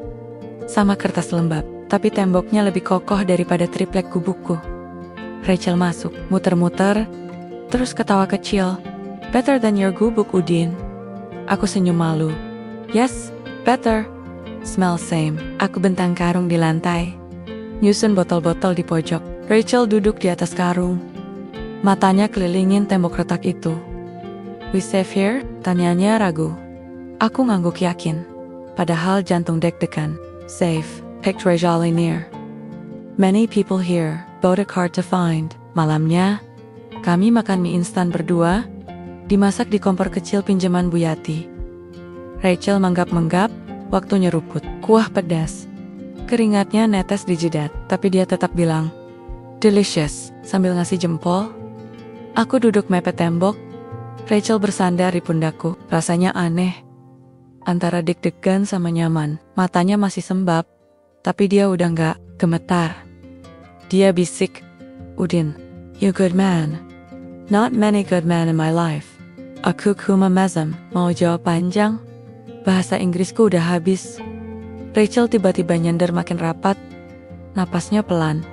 S1: sama kertas lembab. Tapi temboknya lebih kokoh daripada triplek gubukku. Rachel masuk, muter-muter, terus ketawa kecil. Better than your gubuk, Udin. Aku senyum malu. Yes, better. Smell same. Aku bentang karung di lantai, nyusun botol-botol di pojok. Rachel duduk di atas karung, matanya kelilingin tembok retak itu. We safe here? Tanyanya ragu. Aku ngangguk yakin, padahal jantung deg-degan. Safe. Picked Rajali near. Many people here, both hard to find. Malamnya, kami makan mie instan berdua, dimasak di kompor kecil pinjaman Bu Yati. Rachel menggap-menggap, waktu nyeruput. Kuah pedas. Keringatnya netes di jidat, tapi dia tetap bilang, delicious, sambil ngasih jempol. Aku duduk mepet tembok, Rachel bersandar di pundakku. Rasanya aneh, antara deg-degan sama nyaman. Matanya masih sembab, tapi dia udah gak gemetar. Dia bisik, Udin, you good man. Not many good men in my life. Aku kuma mazam. Mau jawab panjang? Bahasa Inggrisku udah habis. Rachel tiba-tiba nyender makin rapat, napasnya pelan.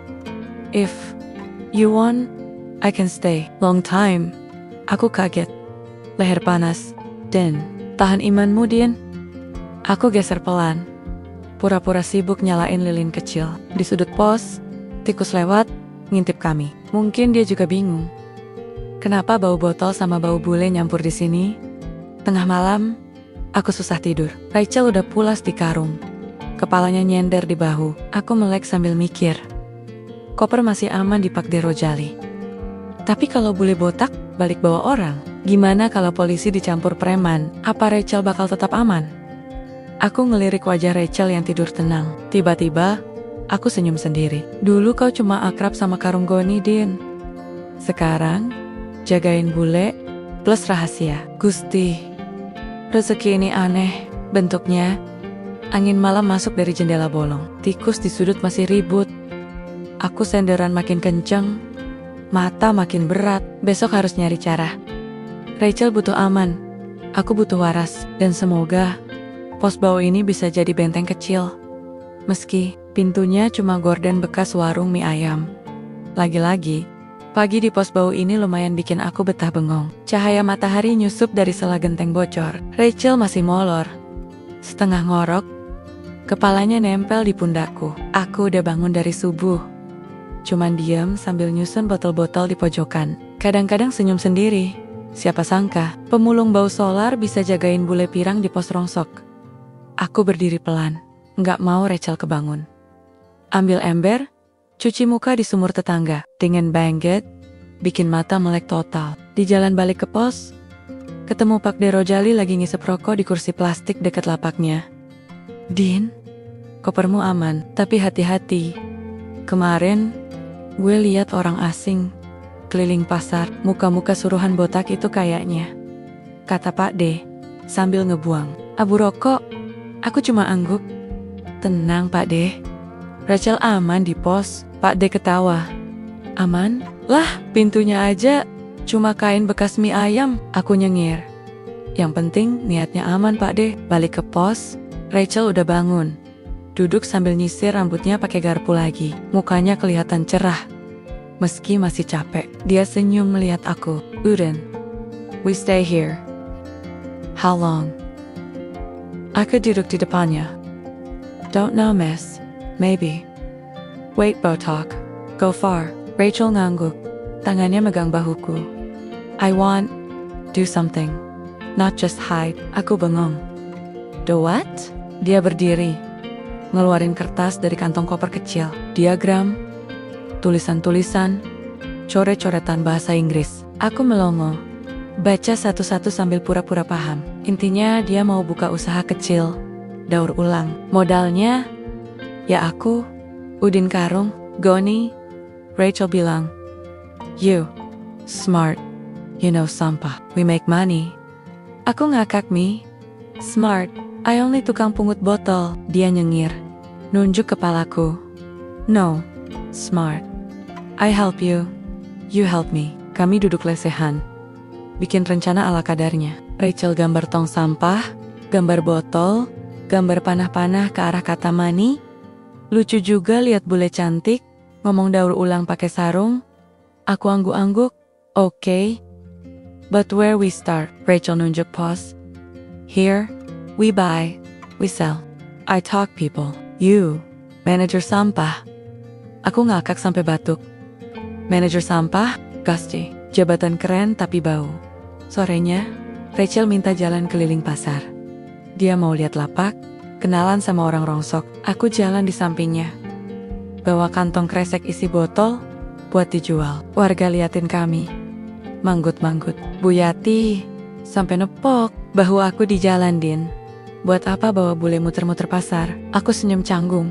S1: If you want, I can stay. Long time. Aku kaget. Leher panas. Din, tahan imanmu, Din. Aku geser pelan. Pura-pura sibuk nyalain lilin kecil. Di sudut pos, tikus lewat, ngintip kami. Mungkin dia juga bingung. Kenapa bau botol sama bau bule nyampur di sini? Tengah malam, aku susah tidur. Rachel udah pulas di karung. Kepalanya nyender di bahu. Aku melek sambil mikir. Koper masih aman di Pak De Rojali. Tapi kalau bule botak, balik bawa orang. Gimana kalau polisi dicampur preman? Apa Rachel bakal tetap aman? Aku ngelirik wajah Rachel yang tidur tenang. Tiba-tiba, aku senyum sendiri. Dulu kau cuma akrab sama karung goni, Din. Sekarang, jagain bule, plus rahasia. Gusti, rezeki ini aneh, bentuknya. Angin malam masuk dari jendela bolong. Tikus di sudut masih ribut. Aku senderan makin kenceng, mata makin berat. Besok harus nyari cara. Rachel butuh aman, aku butuh waras, dan semoga pos bau ini bisa jadi benteng kecil. Meski pintunya cuma gorden bekas warung mie ayam. Lagi-lagi, pagi di pos bau ini lumayan bikin aku betah bengong. Cahaya matahari nyusup dari sela genteng bocor. Rachel masih molor, setengah ngorok, kepalanya nempel di pundakku. Aku udah bangun dari subuh. Cuman diam sambil nyusun botol-botol di pojokan. Kadang-kadang senyum sendiri. Siapa sangka, pemulung bau solar bisa jagain bule pirang di pos rongsok. Aku berdiri pelan, nggak mau Rachel kebangun. Ambil ember, cuci muka di sumur tetangga. Dengan bangget, bikin mata melek total. Di jalan balik ke pos, ketemu Pak De Rojali lagi ngisep rokok di kursi plastik dekat lapaknya. Din, kopermu aman, tapi hati-hati. Kemarin, gue lihat orang asing keliling pasar, muka-muka suruhan botak itu kayaknya. Kata Pak D, sambil ngebuang abu rokok. Aku cuma angguk. Tenang Pak D, Rachel aman di pos. Pak D ketawa. Aman? Lah, pintunya aja cuma kain bekas mie ayam. Aku nyengir. Yang penting niatnya aman Pak D. Balik ke pos, Rachel udah bangun. Duduk sambil nyisir rambutnya pakai garpu lagi. Mukanya kelihatan cerah. Meski masih capek, dia senyum melihat aku. Udin, we stay here. How long? Aku duduk di depannya. Don't know, miss. Maybe. Wait, botok. Go far. Rachel ngangguk. Tangannya megang bahuku. I want do something. Not just hide. Aku bengong. Do what? Dia berdiri. Ngeluarin kertas dari kantong koper kecil. Diagram. Tulisan-tulisan. Coret-coretan bahasa Inggris. Aku melongo. Baca satu-satu sambil pura-pura paham. Intinya dia mau buka usaha kecil. Daur ulang. Modalnya, ya aku, Udin Karung, Goni. Rachel bilang, you, smart, you know sampah, we make money. Aku ngakak mi, smart, I only tukang pungut botol. Dia nyengir, nunjuk kepalaku. No, smart, I help you, you help me. Kami duduk lesehan, bikin rencana ala kadarnya. Rachel gambar tong sampah, gambar botol, gambar panah-panah ke arah kata money. Lucu juga lihat bule cantik, ngomong daur ulang pakai sarung. Aku angguk-angguk, okay. But where we start? Rachel nunjuk pos. Here, we buy, we sell. I talk people. You, manager sampah. Aku ngakak sampai batuk. Manager sampah, Gusti. Jabatan keren tapi bau. Sorenya, Rachel minta jalan keliling pasar. Dia mau lihat lapak, kenalan sama orang rongsok. Aku jalan di sampingnya. Bawa kantong kresek isi botol, buat dijual. Warga liatin kami. Manggut-manggut. Bu Yati, sampai nepok bahu aku di jalan, Din. Buat apa bawa bule muter-muter pasar? Aku senyum canggung.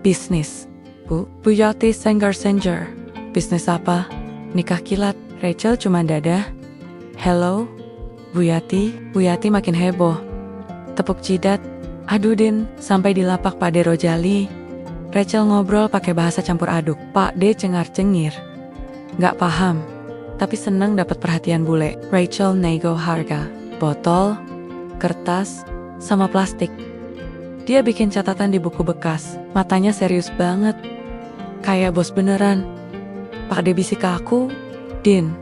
S1: Bisnis, Bu. Bu Yati senggar-senggar. Bisnis apa? Nikah kilat. Rachel cuma dadah. Hello, Bu Yati. Bu Yati makin heboh. Tepuk jidat. Aduh, Din, sampai di lapak Pak De Rojali. Rachel ngobrol pakai bahasa campur aduk. Pak De cengar-cengir. Gak paham, tapi seneng dapat perhatian bule. Rachel nego harga. Botol, kertas, sama plastik. Dia bikin catatan di buku bekas. Matanya serius banget. Kayak bos beneran. Pak De bisik ke aku, Din,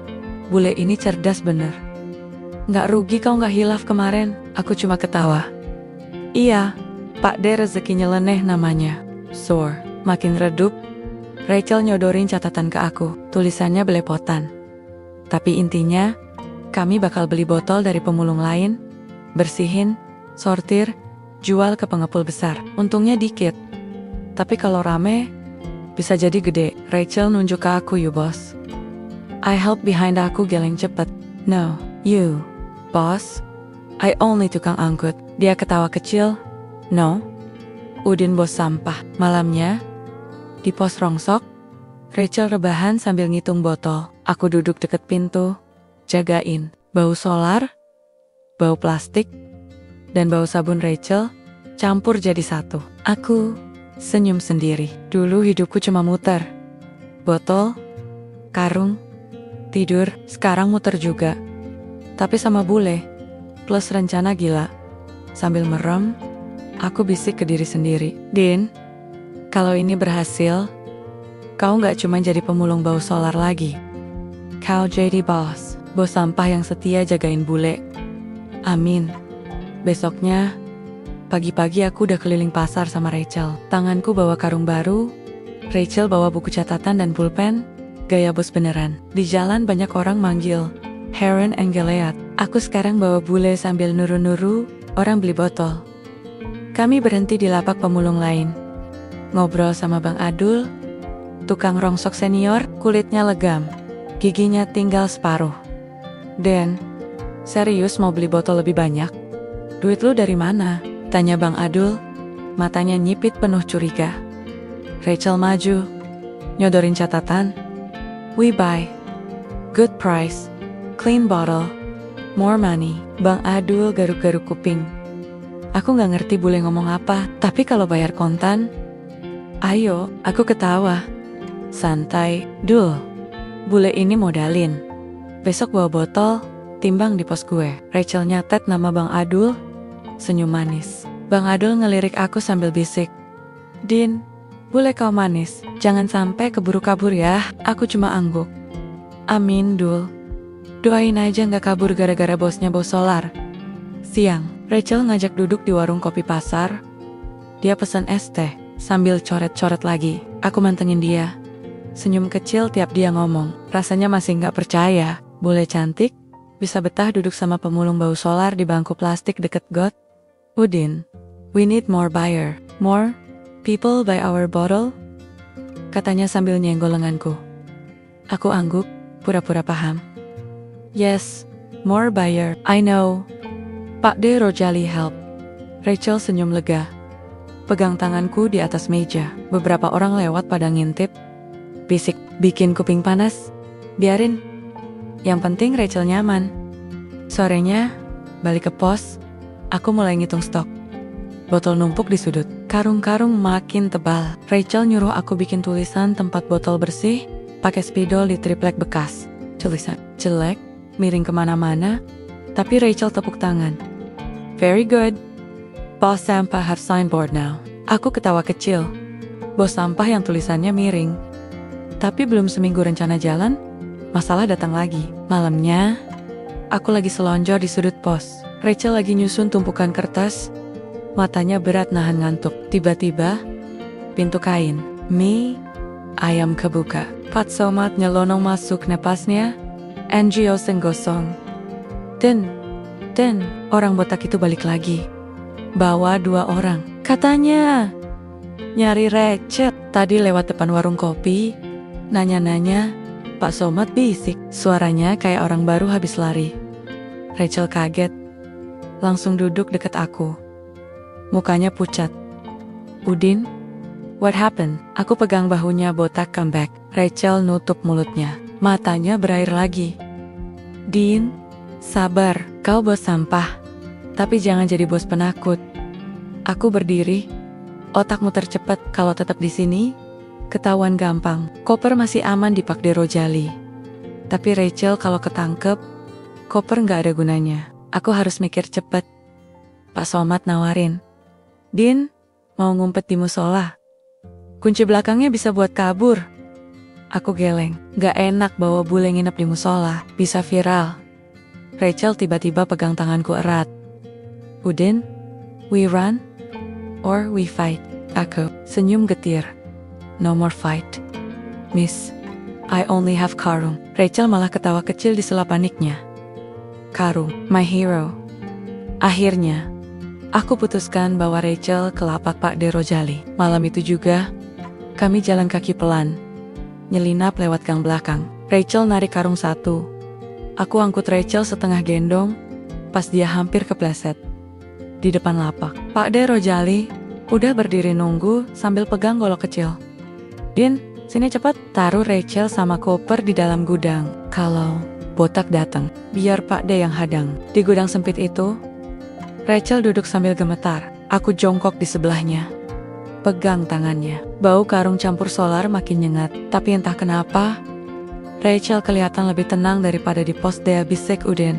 S1: bule ini cerdas bener. Gak rugi kau gak hilaf kemarin. Aku cuma ketawa. Iya, Pak De rezekinya leneh namanya. Sore, makin redup. Rachel nyodorin catatan ke aku. Tulisannya belepotan. Tapi intinya, kami bakal beli botol dari pemulung lain, bersihin, sortir, jual ke pengepul besar. Untungnya dikit. Tapi kalau rame, bisa jadi gede. Rachel nunjuk ke aku, you boss. I help behind aku geleng cepet. No, you, boss. I only tukang angkut. Dia ketawa kecil. No, Udin bos sampah. Malamnya, di pos rongsok, Rachel rebahan sambil ngitung botol. Aku duduk deket pintu, jagain. Bau solar, bau plastik, dan bau sabun Rachel campur jadi satu. Aku senyum sendiri. Dulu hidupku cuma muter. Botol, karung, tidur, sekarang muter juga. Tapi sama bule, plus rencana gila. Sambil merem, aku bisik ke diri sendiri. Din, kalau ini berhasil, kau gak cuma jadi pemulung bau solar lagi. Kau jadi bos sampah yang setia jagain bule. Amin. Besoknya, pagi-pagi aku udah keliling pasar sama Rachel. Tanganku bawa karung baru, Rachel bawa buku catatan dan pulpen, gaya bos beneran. Di jalan banyak orang manggil, Heron and Goliath. Aku sekarang bawa bule sambil nuru-nuru, orang beli botol. Kami berhenti di lapak pemulung lain. Ngobrol sama Bang Adul, tukang rongsok senior, kulitnya legam, giginya tinggal separuh. Den, serius mau beli botol lebih banyak? Duit lu dari mana? Tanya Bang Adul, matanya nyipit penuh curiga. Rachel maju, nyodorin catatan. We buy, good price, clean bottle, more money. Bang Adul garuk-garuk kuping. Aku gak ngerti bule ngomong apa, tapi kalau bayar kontan, ayo. Aku ketawa. Santai, Dul. Bule ini modalin. Besok bawa botol, timbang di pos gue. Rachel nyatet nama Bang Adul, senyum manis. Bang Adul ngelirik aku sambil bisik. Din, bule kau manis, jangan sampai keburu kabur ya. Aku cuma angguk. Amin, Dul. Doain aja gak kabur gara-gara bosnya bos solar. Siang, Rachel ngajak duduk di warung kopi pasar. Dia pesan es teh, sambil coret-coret lagi. Aku mantengin dia. Senyum kecil tiap dia ngomong. Rasanya masih nggak percaya. Bule cantik, bisa betah duduk sama pemulung bau solar di bangku plastik deket got. Udin, we need more buyer. More people buy our bottle? Katanya sambil nyenggol lenganku. Aku angguk, pura-pura paham. Yes, more buyer. I know. Pak De Rojali help. Rachel senyum lega. Pegang tanganku di atas meja. Beberapa orang lewat pada ngintip. Bisik, bikin kuping panas. Biarin. Yang penting Rachel nyaman. Sorenya, balik ke pos. Aku mulai ngitung stok. Botol numpuk di sudut. Karung-karung makin tebal. Rachel nyuruh aku bikin tulisan tempat botol bersih. Pakai spidol di triplek bekas. Tulisan jelek, miring kemana-mana. Tapi Rachel tepuk tangan. Very good. Bos sampah have signboard now. Aku ketawa kecil. Bos sampah yang tulisannya miring. Tapi belum seminggu rencana jalan, masalah datang lagi. Malamnya, aku lagi selonjor di sudut pos. Rachel lagi nyusun tumpukan kertas. Matanya berat nahan ngantuk. Tiba-tiba, pintu kain. Ayam kebuka. Pak Somad nyelonong masuk napasnya. NGO senggosong. Dan, orang botak itu balik lagi. Bawa 2 orang. Katanya, nyari Rachel. Tadi lewat depan warung kopi, nanya-nanya. Pak Somad bisik. Suaranya kayak orang baru habis lari. Rachel kaget. Langsung duduk dekat aku. Mukanya pucat. Udin? What happened? Aku pegang bahunya botak comeback. Rachel nutup mulutnya. Matanya berair lagi. Din, sabar. Kau bos sampah. Tapi jangan jadi bos penakut. Aku berdiri. Otak muter cepat. Kalau tetap di sini, ketahuan gampang. Koper masih aman di Pak De Rojali. Tapi Rachel kalau ketangkep, koper nggak ada gunanya. Aku harus mikir cepat. Pak Somad nawarin. Din, mau ngumpet di musola. Kunci belakangnya bisa buat kabur. Aku geleng. Gak enak bawa bule nginep di musola. Bisa viral. Rachel tiba-tiba pegang tanganku erat. Udin, we run or we fight? Aku senyum getir. No more fight. Miss, I only have Karung. Rachel malah ketawa kecil di sela paniknya. Karung, my hero. Akhirnya, aku putuskan bawa Rachel ke lapak Pak De Rojali. Malam itu juga, kami jalan kaki pelan. Nyelinap lewat gang belakang. Rachel narik karung satu. Aku angkut Rachel setengah gendong, pas dia hampir kepleset. Di depan lapak, Pak De Rojali udah berdiri nunggu sambil pegang golok kecil. Din, sini cepat. Taruh Rachel sama koper di dalam gudang. Kalau botak datang, biar Pak De yang hadang. Di gudang sempit itu, Rachel duduk sambil gemetar. Aku jongkok di sebelahnya. Pegang tangannya. Bau karung campur solar makin nyengat. Tapi entah kenapa, Rachel kelihatan lebih tenang daripada di pos Dea. Bisik Udin.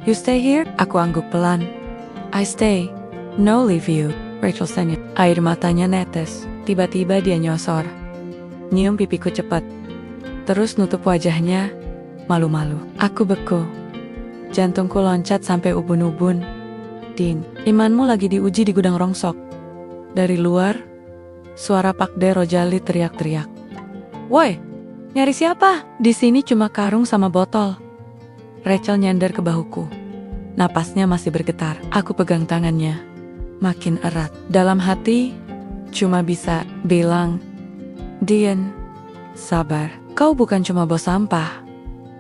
S1: You stay here? Aku angguk pelan. I stay. No leave you. Rachel senyum. Air matanya netes. Tiba-tiba dia nyosor. Nyium pipiku cepat. Terus nutup wajahnya. Malu-malu. Aku beku. Jantungku loncat sampai ubun-ubun. Din, imanmu lagi diuji di gudang rongsok. Dari luar, suara Pak De Rojali teriak-teriak. Woi, nyari siapa? Di sini cuma karung sama botol. Rachel nyandar ke bahuku. Napasnya masih bergetar. Aku pegang tangannya. Makin erat. Dalam hati, cuma bisa bilang, Dian, sabar. Kau bukan cuma bos sampah.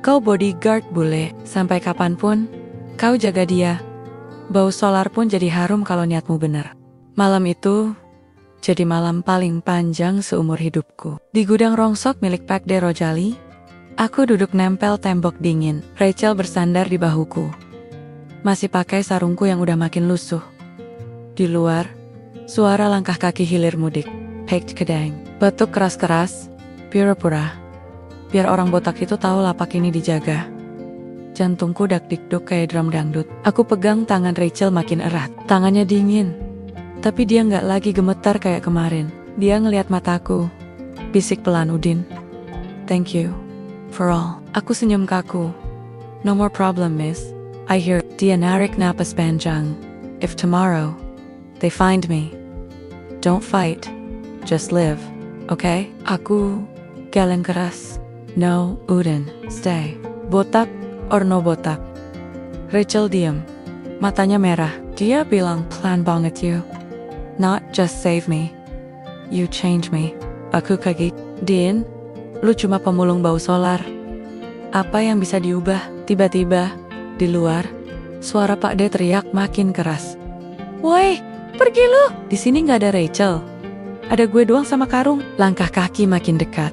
S1: Kau bodyguard bule. Sampai kapanpun, kau jaga dia. Bau solar pun jadi harum kalau niatmu benar. Malam itu jadi malam paling panjang seumur hidupku. Di gudang rongsok milik Pak De Rojali, aku duduk nempel tembok dingin. Rachel bersandar di bahuku. Masih pakai sarungku yang udah makin lusuh. Di luar, suara langkah kaki hilir mudik. Hek kedeng. Batuk keras-keras, pura-pura. Biar orang botak itu tahu lapak ini dijaga. Jantungku dak-dikduk kayak drum dangdut. Aku pegang tangan Rachel makin erat. Tangannya dingin. Tapi dia nggak lagi gemetar kayak kemarin. Dia ngeliat mataku. Bisik pelan Udin. Thank you for all. Aku senyum kaku. No more problem, miss. I hear dia narik napas panjang. If tomorrow they find me, don't fight, just live, okay? Aku galen keras. No, Udin, stay. Botak or no botak? Rachel diam. Matanya merah. Dia bilang pelan banget you. Not just save me. You change me. Aku kaget. Din, lu cuma pemulung bau solar. Apa yang bisa diubah? Tiba-tiba, di luar, suara Pak D teriak makin keras. Woi, pergi lu! Di sini nggak ada Rachel. Ada gue doang sama karung. Langkah kaki makin dekat.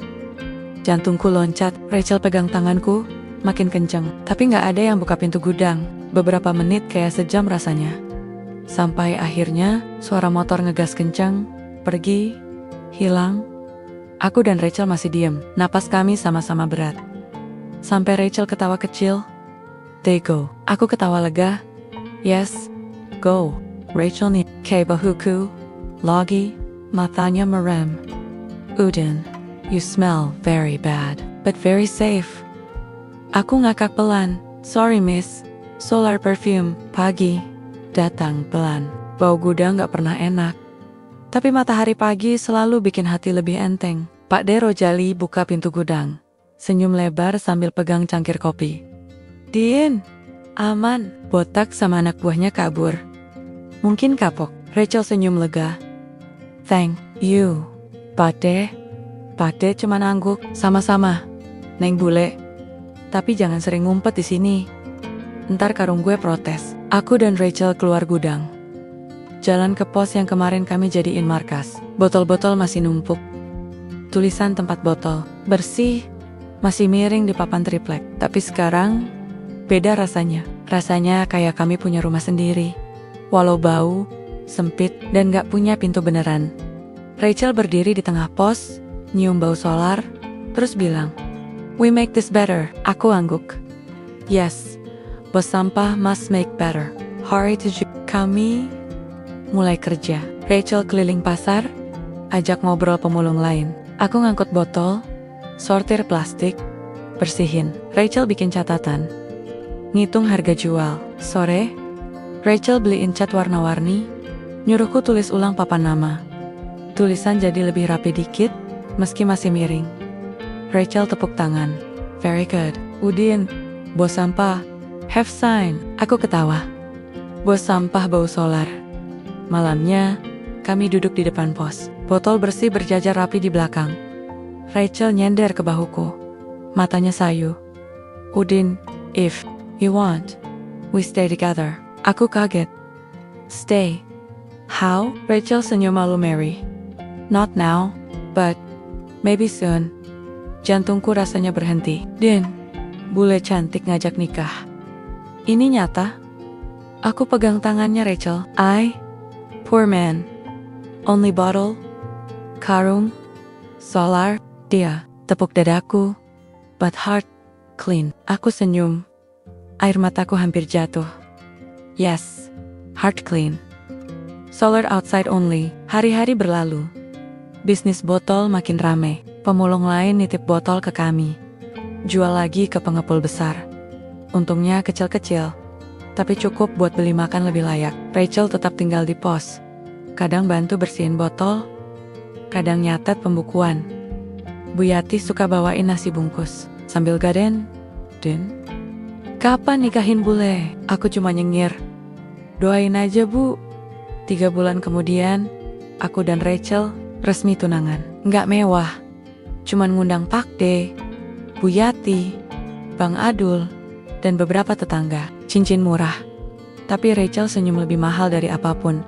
S1: Jantungku loncat. Rachel pegang tanganku, makin kenceng. Tapi nggak ada yang buka pintu gudang. Beberapa menit kayak sejam rasanya. Sampai akhirnya, suara motor ngegas kencang, pergi, hilang. Aku dan Rachel masih diem. Napas kami sama-sama berat. Sampai Rachel ketawa kecil. They go. Aku ketawa lega. Yes, go. Rachel nih. Kayak bahuku. Lagi. Matanya merem. Udin, you smell very bad, but very safe. Aku ngakak pelan. Sorry miss. Solar perfume. Pagi. Datang pelan. Bau gudang gak pernah enak. Tapi matahari pagi selalu bikin hati lebih enteng. Pak D Rojali buka pintu gudang. Senyum lebar sambil pegang cangkir kopi. Din, aman. Botak sama anak buahnya kabur. Mungkin kapok. Rachel senyum lega. Thank you, Pak D. Pak D cuma nangguk. Sama-sama, Neng bule. Tapi jangan sering ngumpet di sini. Ntar karung gue protes. Aku dan Rachel keluar gudang. Jalan ke pos yang kemarin kami jadiin markas. Botol-botol masih numpuk. Tulisan tempat botol. Bersih. Masih miring di papan triplek. Tapi sekarang, beda rasanya. Rasanya kayak kami punya rumah sendiri. Walau bau, sempit, dan gak punya pintu beneran. Rachel berdiri di tengah pos, nyium bau solar, terus bilang, "We make this better." Aku angguk. Yes, bos sampah must make better. Hurry to kami mulai kerja. Rachel keliling pasar, ajak ngobrol pemulung lain. Aku ngangkut botol, sortir plastik, bersihin. Rachel bikin catatan, ngitung harga jual. Sore, Rachel beliin cat warna-warni, nyuruhku tulis ulang papan nama. Tulisan jadi lebih rapi dikit, meski masih miring. Rachel tepuk tangan. Very good. Udin, bos sampah, have sign. Aku ketawa. Bos sampah bau solar. Malamnya, kami duduk di depan pos. Botol bersih berjajar rapi di belakang. Rachel nyender ke bahuku. Matanya sayu. Udin, if you want, we stay together. Aku kaget. Stay? How? Rachel senyum malu Mary. Not now, but maybe soon. Jantungku rasanya berhenti. Din, bule cantik ngajak nikah. Ini nyata? Aku pegang tangannya Rachel. Poor man. Only bottle, karung, solar. Dia tepuk dadaku, but heart clean. Aku senyum. Air mataku hampir jatuh. Yes, heart clean. Solar outside only. Hari-hari berlalu. Bisnis botol makin rame. Pemulung lain nitip botol ke kami. Jual lagi ke pengepul besar. Untungnya kecil-kecil, tapi cukup buat beli makan lebih layak. Rachel tetap tinggal di pos. Kadang bantu bersihin botol, kadang nyatet pembukuan. Bu Yati suka bawain nasi bungkus. Sambil gaden, Din, kapan nikahin bule? Aku cuma nyengir. Doain aja bu. 3 bulan kemudian, aku dan Rachel resmi tunangan. Nggak mewah, cuman ngundang Pak D, Bu Yati, Bang Adul, dan beberapa tetangga. Cincin murah, tapi Rachel senyum lebih mahal dari apapun.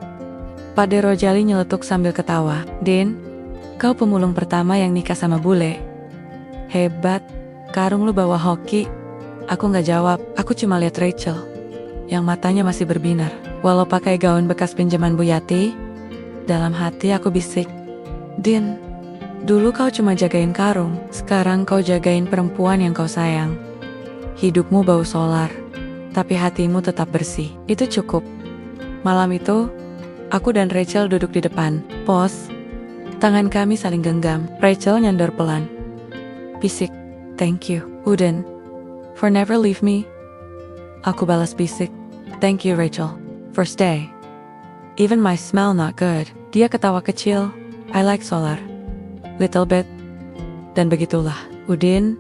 S1: Pak D Rojali nyeletuk sambil ketawa. Din, kau pemulung pertama yang nikah sama bule. Hebat, karung lu bawa hoki. Aku nggak jawab, aku cuma lihat Rachel, yang matanya masih berbinar. Walau pakai gaun bekas pinjaman Bu Yati, dalam hati aku bisik, Din, dulu kau cuma jagain karung, sekarang kau jagain perempuan yang kau sayang. Hidupmu bau solar, tapi hatimu tetap bersih. Itu cukup. Malam itu, aku dan Rachel duduk di depan pos. Tangan kami saling genggam. Rachel nyandor pelan. Bisik, thank you, Udin, for never leave me. Aku balas bisik. Thank you Rachel. For stay. Even my smell not good. Dia ketawa kecil. I like solar. Little bit. Dan begitulah, Udin,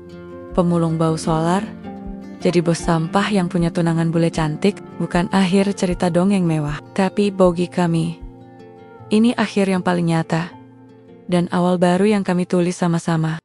S1: pemulung bau solar, jadi bos sampah yang punya tunangan bule cantik, bukan akhir cerita dongeng mewah. Tapi bagi kami, ini akhir yang paling nyata. Dan awal baru yang kami tulis sama-sama.